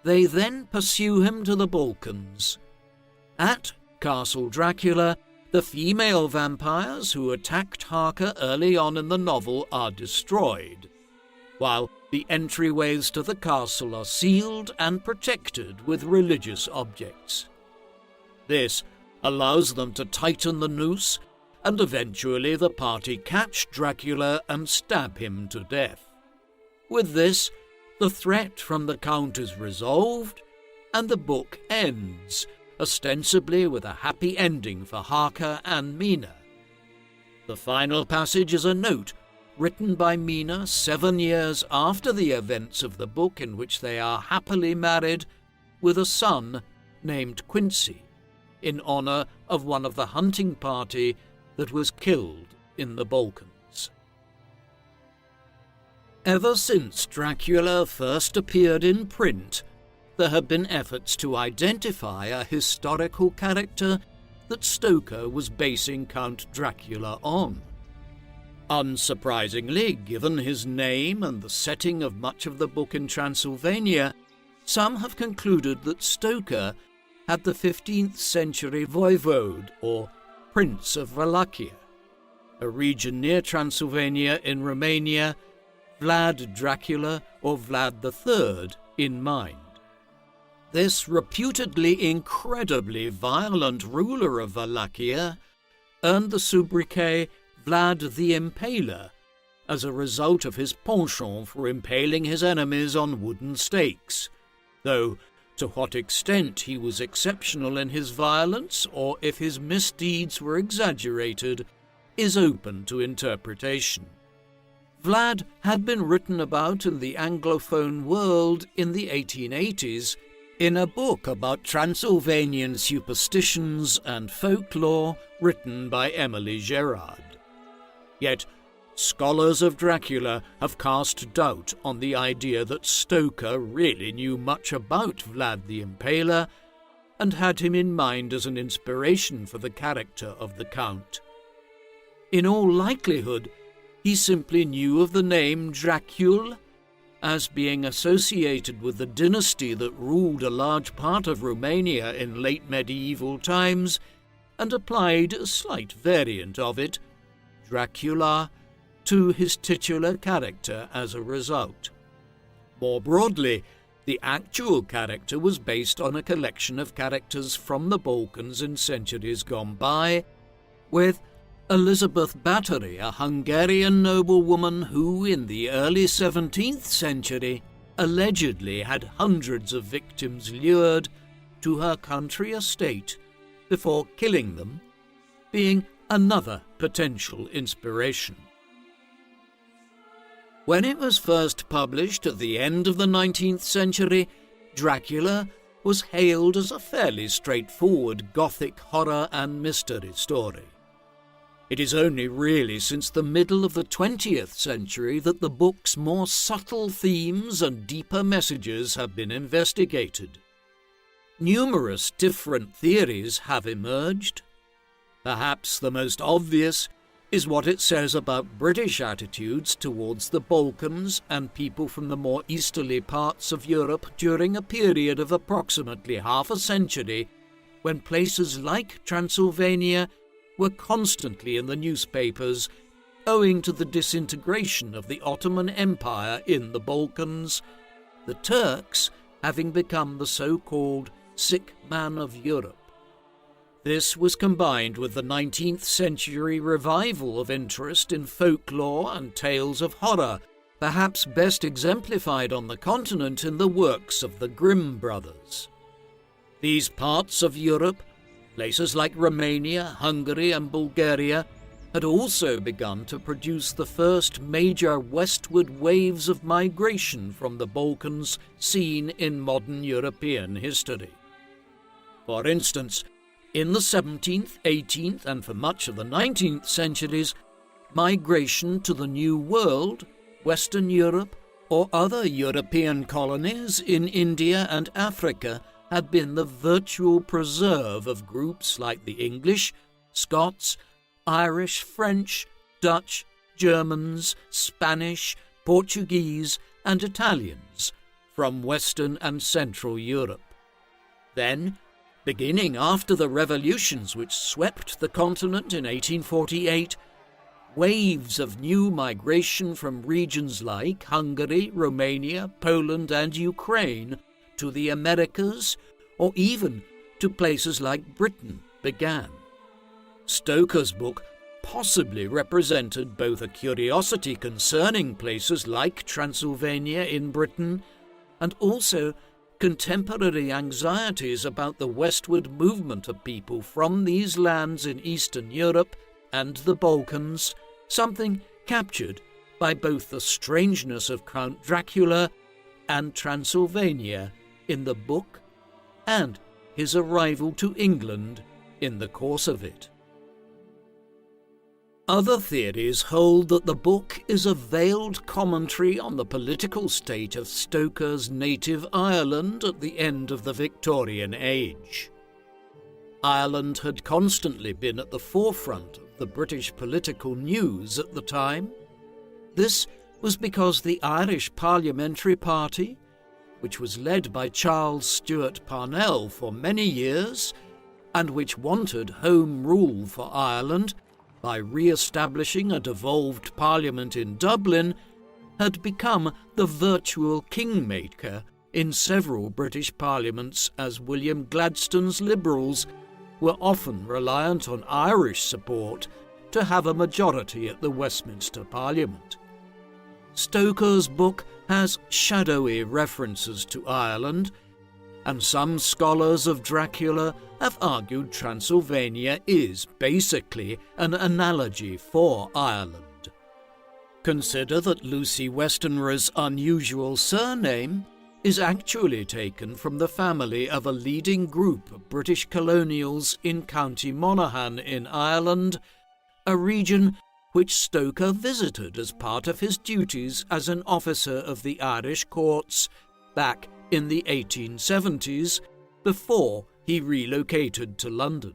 [SPEAKER 1] They then pursue him to the Balkans. At Castle Dracula, the female vampires who attacked Harker early on in the novel are destroyed, while the entryways to the castle are sealed and protected with religious objects. This allows them to tighten the noose, and eventually the party catch Dracula and stab him to death. With this, the threat from the Count is resolved, and the book ends, ostensibly with a happy ending for Harker and Mina. The final passage is a note written by Mina 7 years after the events of the book, in which they are happily married with a son named Quincy, in honor of one of the hunting party that was killed in the Balkans. Ever since Dracula first appeared in print, there have been efforts to identify a historical character that Stoker was basing Count Dracula on. Unsurprisingly, given his name and the setting of much of the book in Transylvania, some have concluded that Stoker had the 15th century voivode, or Prince of Wallachia, a region near Transylvania in Romania, Vlad Dracula or Vlad III in mind. This reputedly incredibly violent ruler of Wallachia earned the sobriquet Vlad the Impaler as a result of his penchant for impaling his enemies on wooden stakes, though to what extent he was exceptional in his violence or if his misdeeds were exaggerated is open to interpretation. Vlad had been written about in the Anglophone world in the 1880s in a book about Transylvanian superstitions and folklore written by Emily Gerard. Yet, scholars of Dracula have cast doubt on the idea that Stoker really knew much about Vlad the Impaler and had him in mind as an inspiration for the character of the Count. In all likelihood, he simply knew of the name Dracul as being associated with the dynasty that ruled a large part of Romania in late medieval times, and applied a slight variant of it, Dracula, to his titular character as a result. More broadly, The actual character was based on a collection of characters from the Balkans in centuries gone by, with Elizabeth Bathory, a Hungarian noblewoman who, in the early 17th century, allegedly had hundreds of victims lured to her country estate before killing them, being another potential inspiration. When it was first published at the end of the 19th century, Dracula was hailed as a fairly straightforward Gothic horror and mystery story. It is only really since the middle of the 20th century that the book's more subtle themes and deeper messages have been investigated. Numerous different theories have emerged. Perhaps the most obvious is what it says about British attitudes towards the Balkans and people from the more easterly parts of Europe during a period of approximately half a century, when places like Transylvania were constantly in the newspapers owing to the disintegration of the Ottoman Empire in the Balkans, the Turks having become the so-called sick man of Europe. This was combined with the 19th century revival of interest in folklore and tales of horror, perhaps best exemplified on the continent in the works of the Grimm brothers. These parts of Europe, places like Romania, Hungary and Bulgaria, had also begun to produce the first major westward waves of migration from the Balkans seen in modern European history. For instance, in the 17th, 18th and for much of the 19th centuries, migration to the New World, Western Europe or other European colonies in India and Africa had been the virtual preserve of groups like the English, Scots, Irish, French, Dutch, Germans, Spanish, Portuguese and Italians from Western and Central Europe. Then, beginning after the revolutions which swept the continent in 1848, waves of new migration from regions like Hungary, Romania, Poland and Ukraine to the Americas or even to places like Britain began. Stoker's book possibly represented both a curiosity concerning places like Transylvania in Britain and also contemporary anxieties about the westward movement of people from these lands in Eastern Europe and the Balkans, something captured by both the strangeness of Count Dracula and Transylvania in the book and his arrival to England in the course of it. Other theories hold that the book is a veiled commentary on the political state of Stoker's native Ireland at the end of the Victorian Age. Ireland had constantly been at the forefront of the British political news at the time. This was because the Irish Parliamentary Party, which was led by Charles Stewart Parnell for many years, and which wanted Home Rule for Ireland, by re-establishing a devolved parliament in Dublin, had become the virtual kingmaker in several British parliaments, as William Gladstone's Liberals were often reliant on Irish support to have a majority at the Westminster Parliament. Stoker's book has shadowy references to Ireland, and some scholars of Dracula have argued Transylvania is basically an analogy for Ireland. Consider that Lucy Westenra's unusual surname is actually taken from the family of a leading group of British colonials in County Monaghan in Ireland, a region which Stoker visited as part of his duties as an officer of the Irish courts back in the 1870s, before he relocated to London.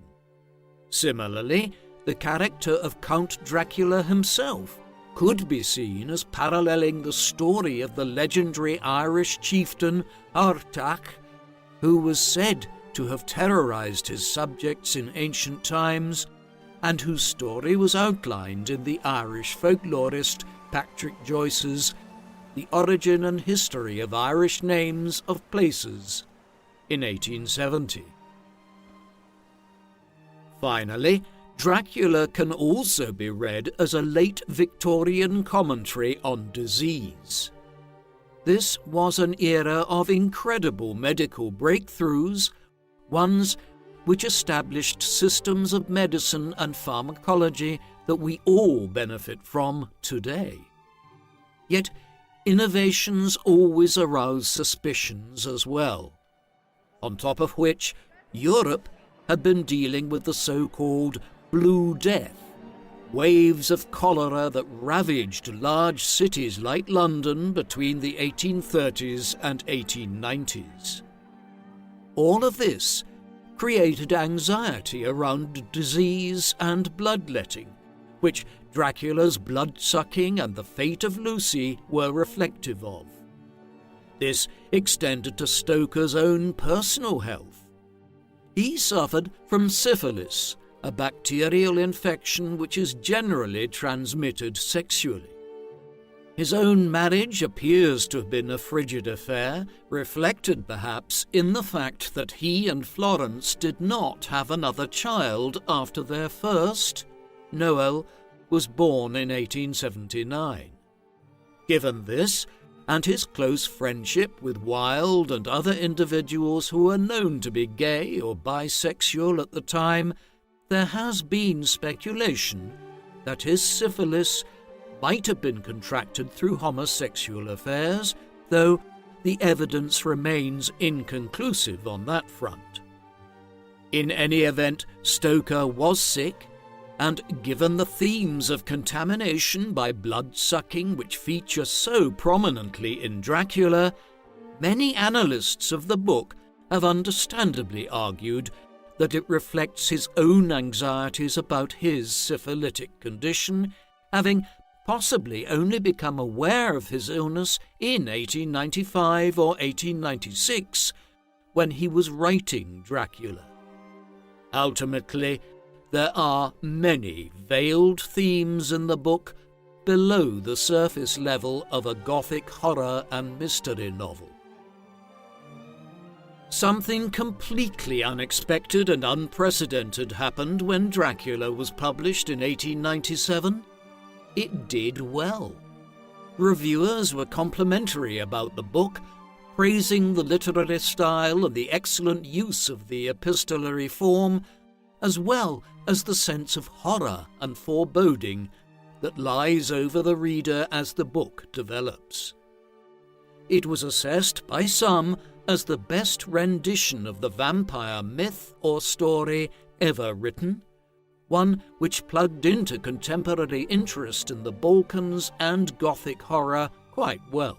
[SPEAKER 1] Similarly, the character of Count Dracula himself could be seen as paralleling the story of the legendary Irish chieftain Ardach, who was said to have terrorized his subjects in ancient times, and whose story was outlined in the Irish folklorist Patrick Joyce's The Origin and History of Irish Names of Places in 1870. Finally, Dracula can also be read as a late Victorian commentary on disease. This was an era of incredible medical breakthroughs, ones which established systems of medicine and pharmacology that we all benefit from today. Yet, innovations always arouse suspicions as well, on top of which Europe had been dealing with the so-called Blue Death, waves of cholera that ravaged large cities like London between the 1830s and 1890s. All of this created anxiety around disease and bloodletting, which Dracula's blood-sucking and the fate of Lucy were reflective of. This extended to Stoker's own personal health. He suffered from syphilis, a bacterial infection which is generally transmitted sexually. His own marriage appears to have been a frigid affair, reflected perhaps in the fact that he and Florence did not have another child after their first, Noel, was born in 1879. Given this, and his close friendship with Wilde and other individuals who were known to be gay or bisexual at the time, there has been speculation that his syphilis might have been contracted through homosexual affairs, though the evidence remains inconclusive on that front. In any event, Stoker was sick, and given the themes of contamination by blood-sucking which feature so prominently in Dracula, many analysts of the book have understandably argued that it reflects his own anxieties about his syphilitic condition, having possibly only become aware of his illness in 1895 or 1896, when he was writing Dracula. Ultimately, there are many veiled themes in the book below the surface level of a Gothic horror and mystery novel. Something completely unexpected and unprecedented happened when Dracula was published in 1897. It did well. Reviewers were complimentary about the book, praising the literary style and the excellent use of the epistolary form, as well as the sense of horror and foreboding that lies over the reader as the book develops. It was assessed by some as the best rendition of the vampire myth or story ever written, one which plugged into contemporary interest in the Balkans and Gothic horror quite well.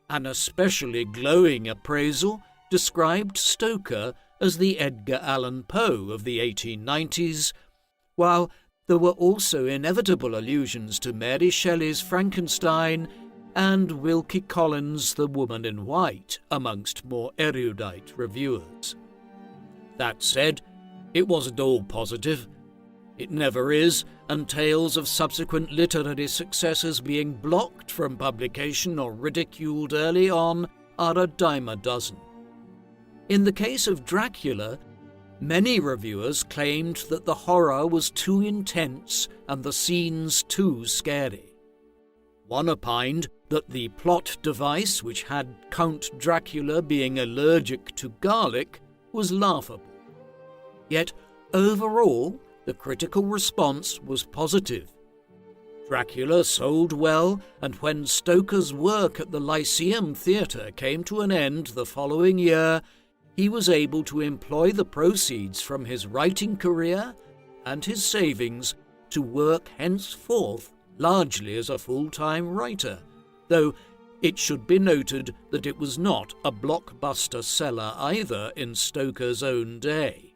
[SPEAKER 1] An especially glowing appraisal described Stoker as the Edgar Allan Poe of the 1890s, while there were also inevitable allusions to Mary Shelley's Frankenstein and Wilkie Collins' The Woman in White, amongst more erudite reviewers. That said, it wasn't all positive. It never is, and tales of subsequent literary successes being blocked from publication or ridiculed early on are a dime a dozen. In the case of Dracula, many reviewers claimed that the horror was too intense and the scenes too scary. One opined that the plot device, which had Count Dracula being allergic to garlic, was laughable. Yet, overall, the critical response was positive. Dracula sold well, and when Stoker's work at the Lyceum Theatre came to an end the following year, he was able to employ the proceeds from his writing career and his savings to work henceforth largely as a full-time writer, though it should be noted that it was not a blockbuster seller either in Stoker's own day.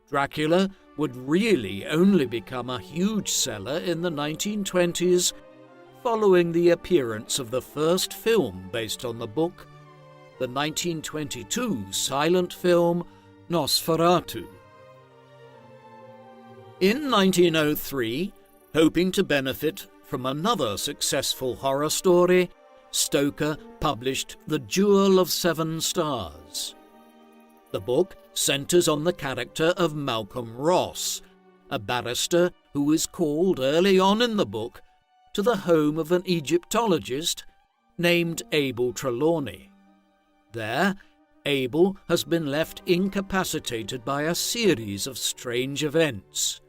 [SPEAKER 1] Dracula would really only become a huge seller in the 1920s, following the appearance of the first film based on the book, the 1922 silent film Nosferatu. In 1903, hoping to benefit from another successful horror story, Stoker published The Jewel of Seven Stars. The book centres on the character of Malcolm Ross, a barrister who is called early on in the book to the home of an Egyptologist named Abel Trelawney. There, Abel has been left incapacitated by a series of strange events.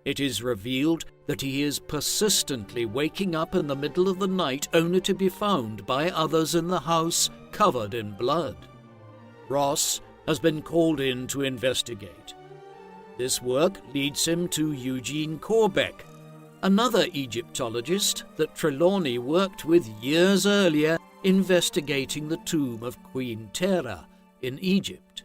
[SPEAKER 1] It is revealed that he is persistently waking up in the middle of the night only to be found by others in the house covered in blood. Ross has been called in to investigate. This work leads him to Eugene Corbeck, another Egyptologist that Trelawney worked with years earlier investigating the tomb of Queen Terra in Egypt.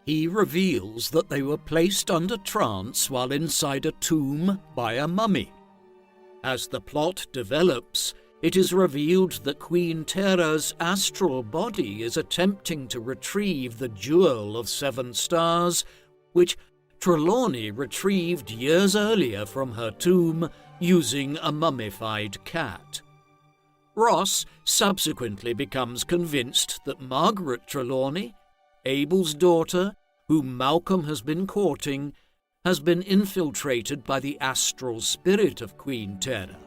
[SPEAKER 1] He reveals that they were placed under trance while inside a tomb by a mummy. As the plot develops, it is revealed that Queen Terra's astral body is attempting to retrieve the Jewel of Seven Stars, which Trelawney retrieved years earlier from her tomb using a mummified cat. Ross subsequently becomes convinced that Margaret Trelawney, Abel's daughter, whom Malcolm has been courting, has been infiltrated by the astral spirit of Queen Terra.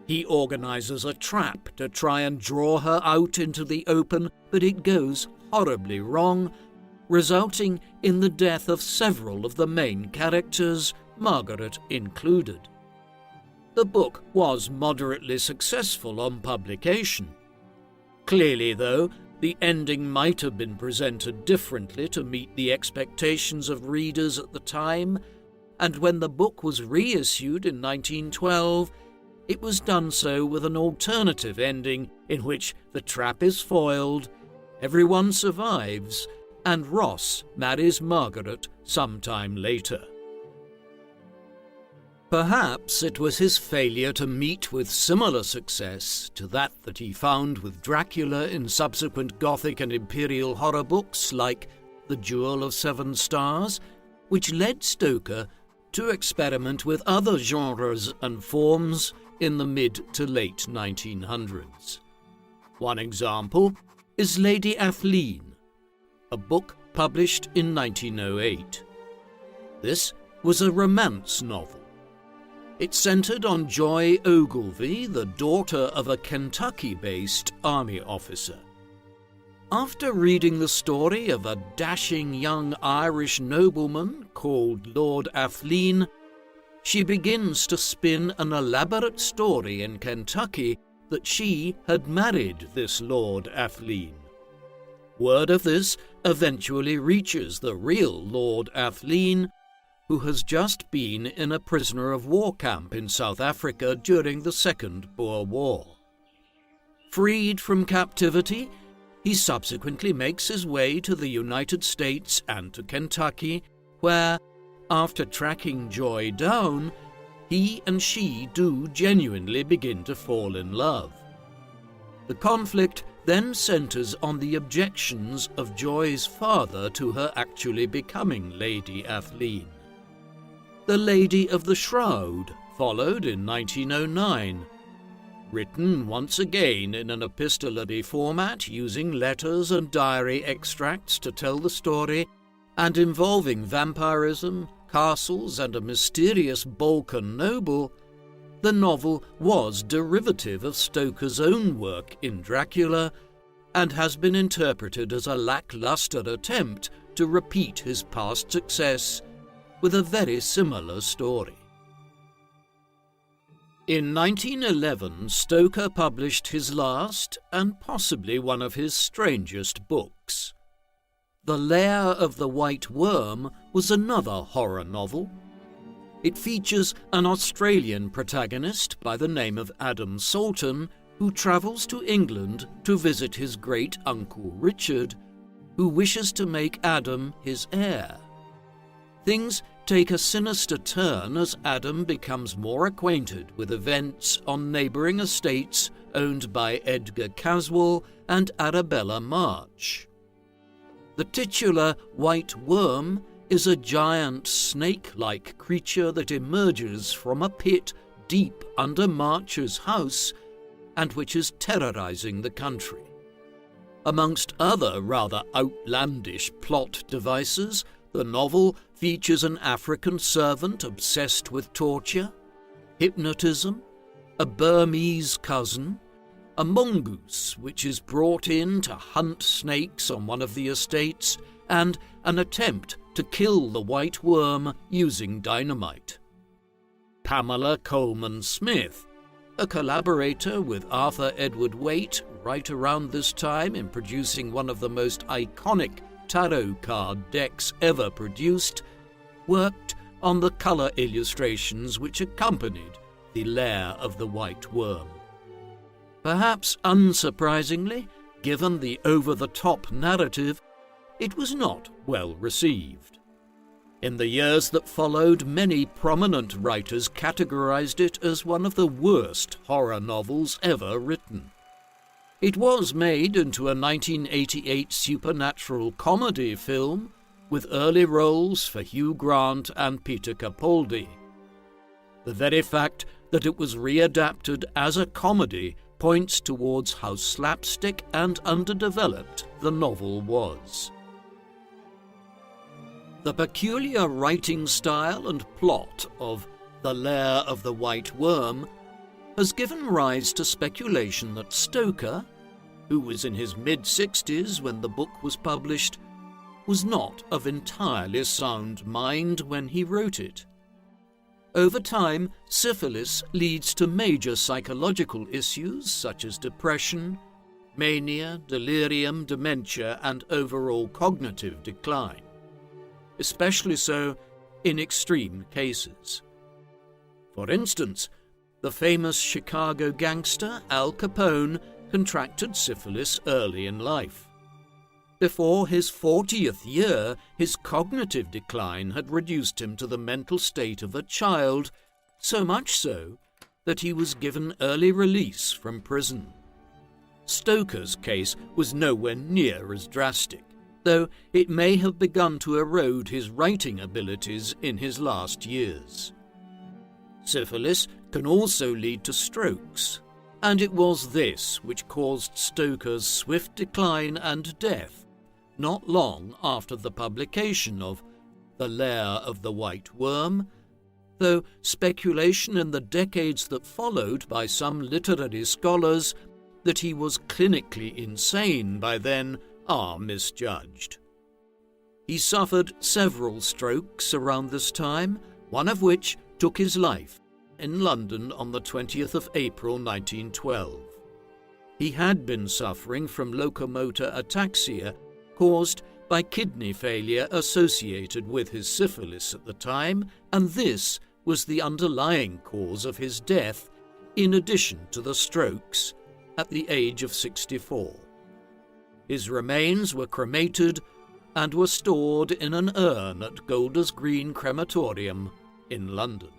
[SPEAKER 1] He organizes a trap to try and draw her out into the open, but it goes horribly wrong, resulting in the death of several of the main characters, Margaret included. The book was moderately successful on publication. Clearly, though, the ending might have been presented differently to meet the expectations of readers at the time, and when the book was reissued in 1912, it was done so with an alternative ending in which the trap is foiled, everyone survives, and Ross marries Margaret sometime later. Perhaps it was his failure to meet with similar success to that he found with Dracula in subsequent Gothic and Imperial horror books like The Jewel of Seven Stars, which led Stoker to experiment with other genres and forms in the mid to late 1900s. One example is Lady Athleen, a book published in 1908. This was a romance novel. It centered on Joy Ogilvy, the daughter of a Kentucky-based army officer. After reading the story of a dashing young Irish nobleman called Lord Athleen, she begins to spin an elaborate story in Kentucky that she had married this Lord Athleen. Word of this eventually reaches the real Lord Athleen, who has just been in a prisoner of war camp in South Africa during the Second Boer War. Freed from captivity, he subsequently makes his way to the United States and to Kentucky, where, after tracking Joy down, he and she do genuinely begin to fall in love. The conflict then centers on the objections of Joy's father to her actually becoming Lady Athleen. The Lady of the Shroud followed in 1909, written once again in an epistolary format using letters and diary extracts to tell the story, and involving vampirism, castles, and a mysterious Balkan noble. The novel was derivative of Stoker's own work in Dracula and has been interpreted as a lackluster attempt to repeat his past success with a very similar story. In 1911, Stoker published his last and possibly one of his strangest books. The Lair of the White Worm was another horror novel. It features an Australian protagonist by the name of Adam Salton, who travels to England to visit his great-uncle Richard, who wishes to make Adam his heir. Things take a sinister turn as Adam becomes more acquainted with events on neighbouring estates owned by Edgar Caswell and Arabella March. The titular White Worm is a giant snake-like creature that emerges from a pit deep under March's house and which is terrorizing the country. Amongst other rather outlandish plot devices, the novel features an African servant obsessed with torture, hypnotism, a Burmese cousin, a mongoose which is brought in to hunt snakes on one of the estates, and an attempt to kill the white worm using dynamite. Pamela Coleman Smith, a collaborator with Arthur Edward Waite right around this time in producing one of the most iconic tarot card decks ever produced, worked on the colour illustrations which accompanied The Lair of the White Worm. Perhaps unsurprisingly, given the over-the-top narrative, it was not well received. In the years that followed, many prominent writers categorized it as one of the worst horror novels ever written. It was made into a 1988 supernatural comedy film with early roles for Hugh Grant and Peter Capaldi. The very fact that it was readapted as a comedy points towards how slapstick and underdeveloped the novel was. The peculiar writing style and plot of The Lair of the White Worm has given rise to speculation that Stoker, who was in his mid-60s when the book was published, was not of entirely sound mind when he wrote it. Over time, syphilis leads to major psychological issues such as depression, mania, delirium, dementia, and overall cognitive decline, especially so in extreme cases. For instance, the famous Chicago gangster Al Capone contracted syphilis early in life. Before his 40th year, his cognitive decline had reduced him to the mental state of a child, so much so that he was given early release from prison. Stoker's case was nowhere near as drastic, though it may have begun to erode his writing abilities in his last years. Syphilis can also lead to strokes, and it was this which caused Stoker's swift decline and death not long after the publication of The Lair of the White Worm, though speculation in the decades that followed by some literary scholars that he was clinically insane by then are misjudged. He suffered several strokes around this time, one of which took his life in London on the 20th of April 1912. He had been suffering from locomotor ataxia caused by kidney failure associated with his syphilis at the time, and this was the underlying cause of his death, in addition to the strokes, at the age of 64. His remains were cremated and were stored in an urn at Golders Green Crematorium in London.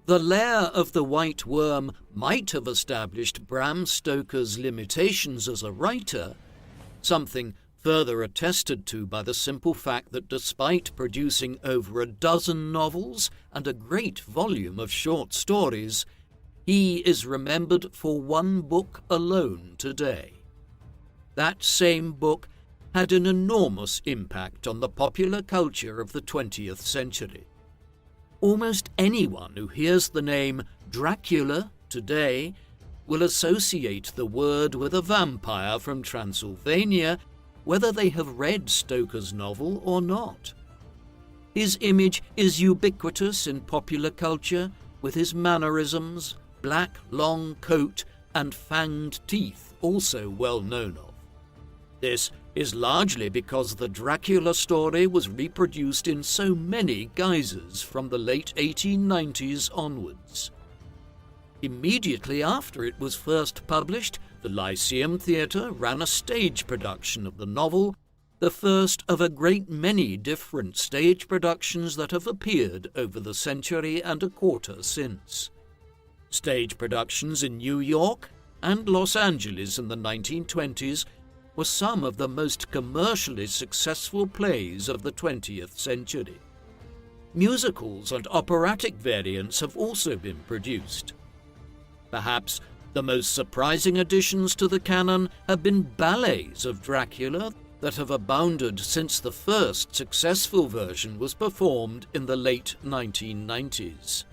[SPEAKER 1] The Lair of the White Worm might have established Bram Stoker's limitations as a writer, something further attested to by the simple fact that despite producing over a dozen novels and a great volume of short stories, he is remembered for one book alone today. That same book had an enormous impact on the popular culture of the 20th century. Almost anyone who hears the name Dracula today will associate the word with a vampire from Transylvania, whether they have read Stoker's novel or not. His image is ubiquitous in popular culture, with his mannerisms, black long coat, and fanged teeth also well known of. This is largely because the Dracula story was reproduced in so many guises from the late 1890s onwards. Immediately after it was first published, the Lyceum Theatre ran a stage production of the novel, the first of a great many different stage productions that have appeared over the century and a quarter since. Stage productions in New York and Los Angeles in the 1920s were some of the most commercially successful plays of the 20th century. Musicals and operatic variants have also been produced. Perhaps the most surprising additions to the canon have been ballets of Dracula that have abounded since the first successful version was performed in the late 1990s.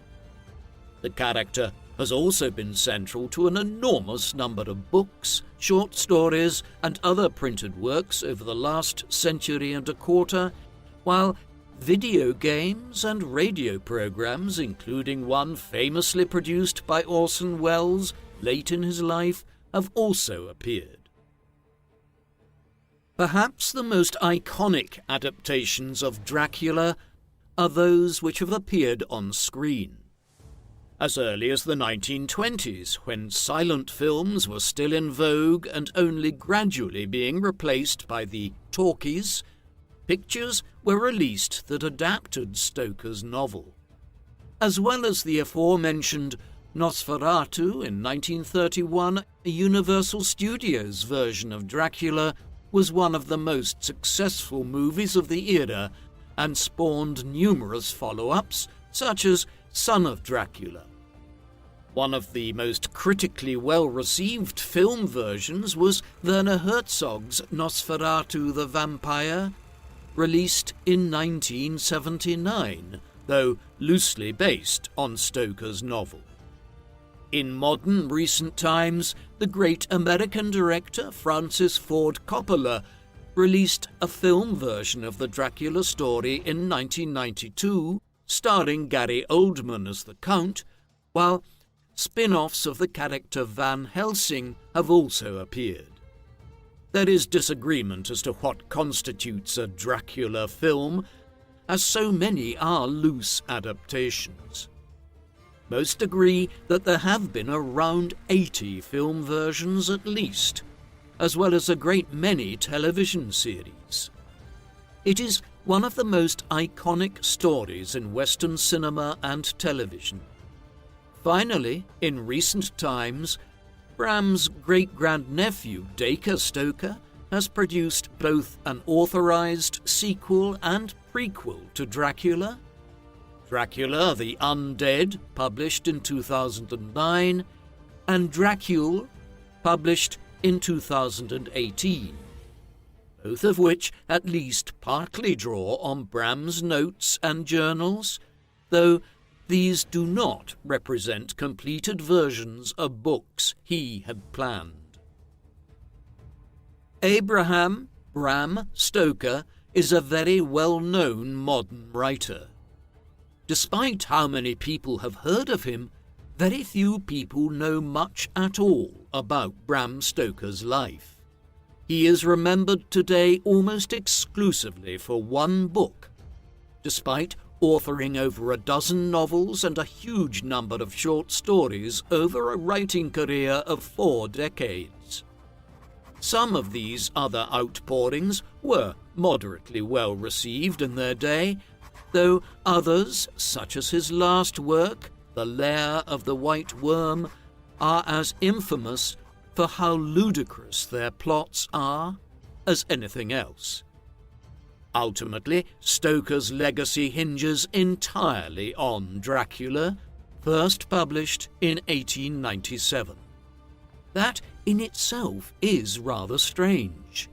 [SPEAKER 1] The character has also been central to an enormous number of books, short stories, and other printed works over the last century and a quarter, while video games and radio programs, including one famously produced by Orson Welles late in his life, have also appeared. Perhaps the most iconic adaptations of Dracula are those which have appeared on screen. As early as the 1920s, when silent films were still in vogue and only gradually being replaced by the talkies, pictures were released that adapted Stoker's novel. As well as the aforementioned Nosferatu in 1931, a Universal Studios version of Dracula was one of the most successful movies of the era and spawned numerous follow-ups, such as Son of Dracula. One of the most critically well-received film versions was Werner Herzog's Nosferatu the Vampire, released in 1979, though loosely based on Stoker's novel. In modern recent times, the great American director Francis Ford Coppola released a film version of the Dracula story in 1992, starring Gary Oldman as the Count, while spin-offs of the character Van Helsing have also appeared. There is disagreement as to what constitutes a Dracula film, as so many are loose adaptations. Most agree that there have been around 80 film versions at least, as well as a great many television series. It is one of the most iconic stories in Western cinema and television. Finally, in recent times, Bram's great-grandnephew Dacre Stoker has produced both an authorized sequel and prequel to Dracula, Dracula the Undead, published in 2009, and Dracula, published in 2018, both of which at least partly draw on Bram's notes and journals, though these do not represent completed versions of books he had planned. Abraham Bram Stoker is a very well-known modern writer. Despite how many people have heard of him, very few people know much at all about Bram Stoker's life. He is remembered today almost exclusively for one book, despite authoring over a dozen novels and a huge number of short stories over a writing career of 4 decades. Some of these other outpourings were moderately well received in their day, though others, such as his last work, The Lair of the White Worm, are as infamous for how ludicrous their plots are as anything else. Ultimately, Stoker's legacy hinges entirely on Dracula, first published in 1897. That in itself is rather strange.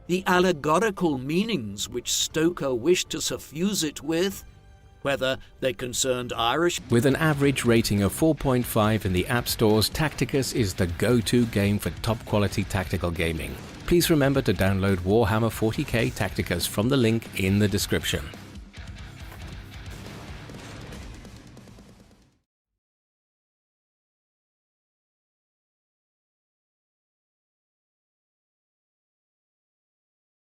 [SPEAKER 1] The allegorical meanings which Stoker wished to suffuse it with, whether they concerned Irish...
[SPEAKER 2] With an average rating of 4.5 in the App Stores, Tacticus is the go-to game for top-quality tactical gaming. Please remember to download Warhammer 40k Tacticus from the link in the description.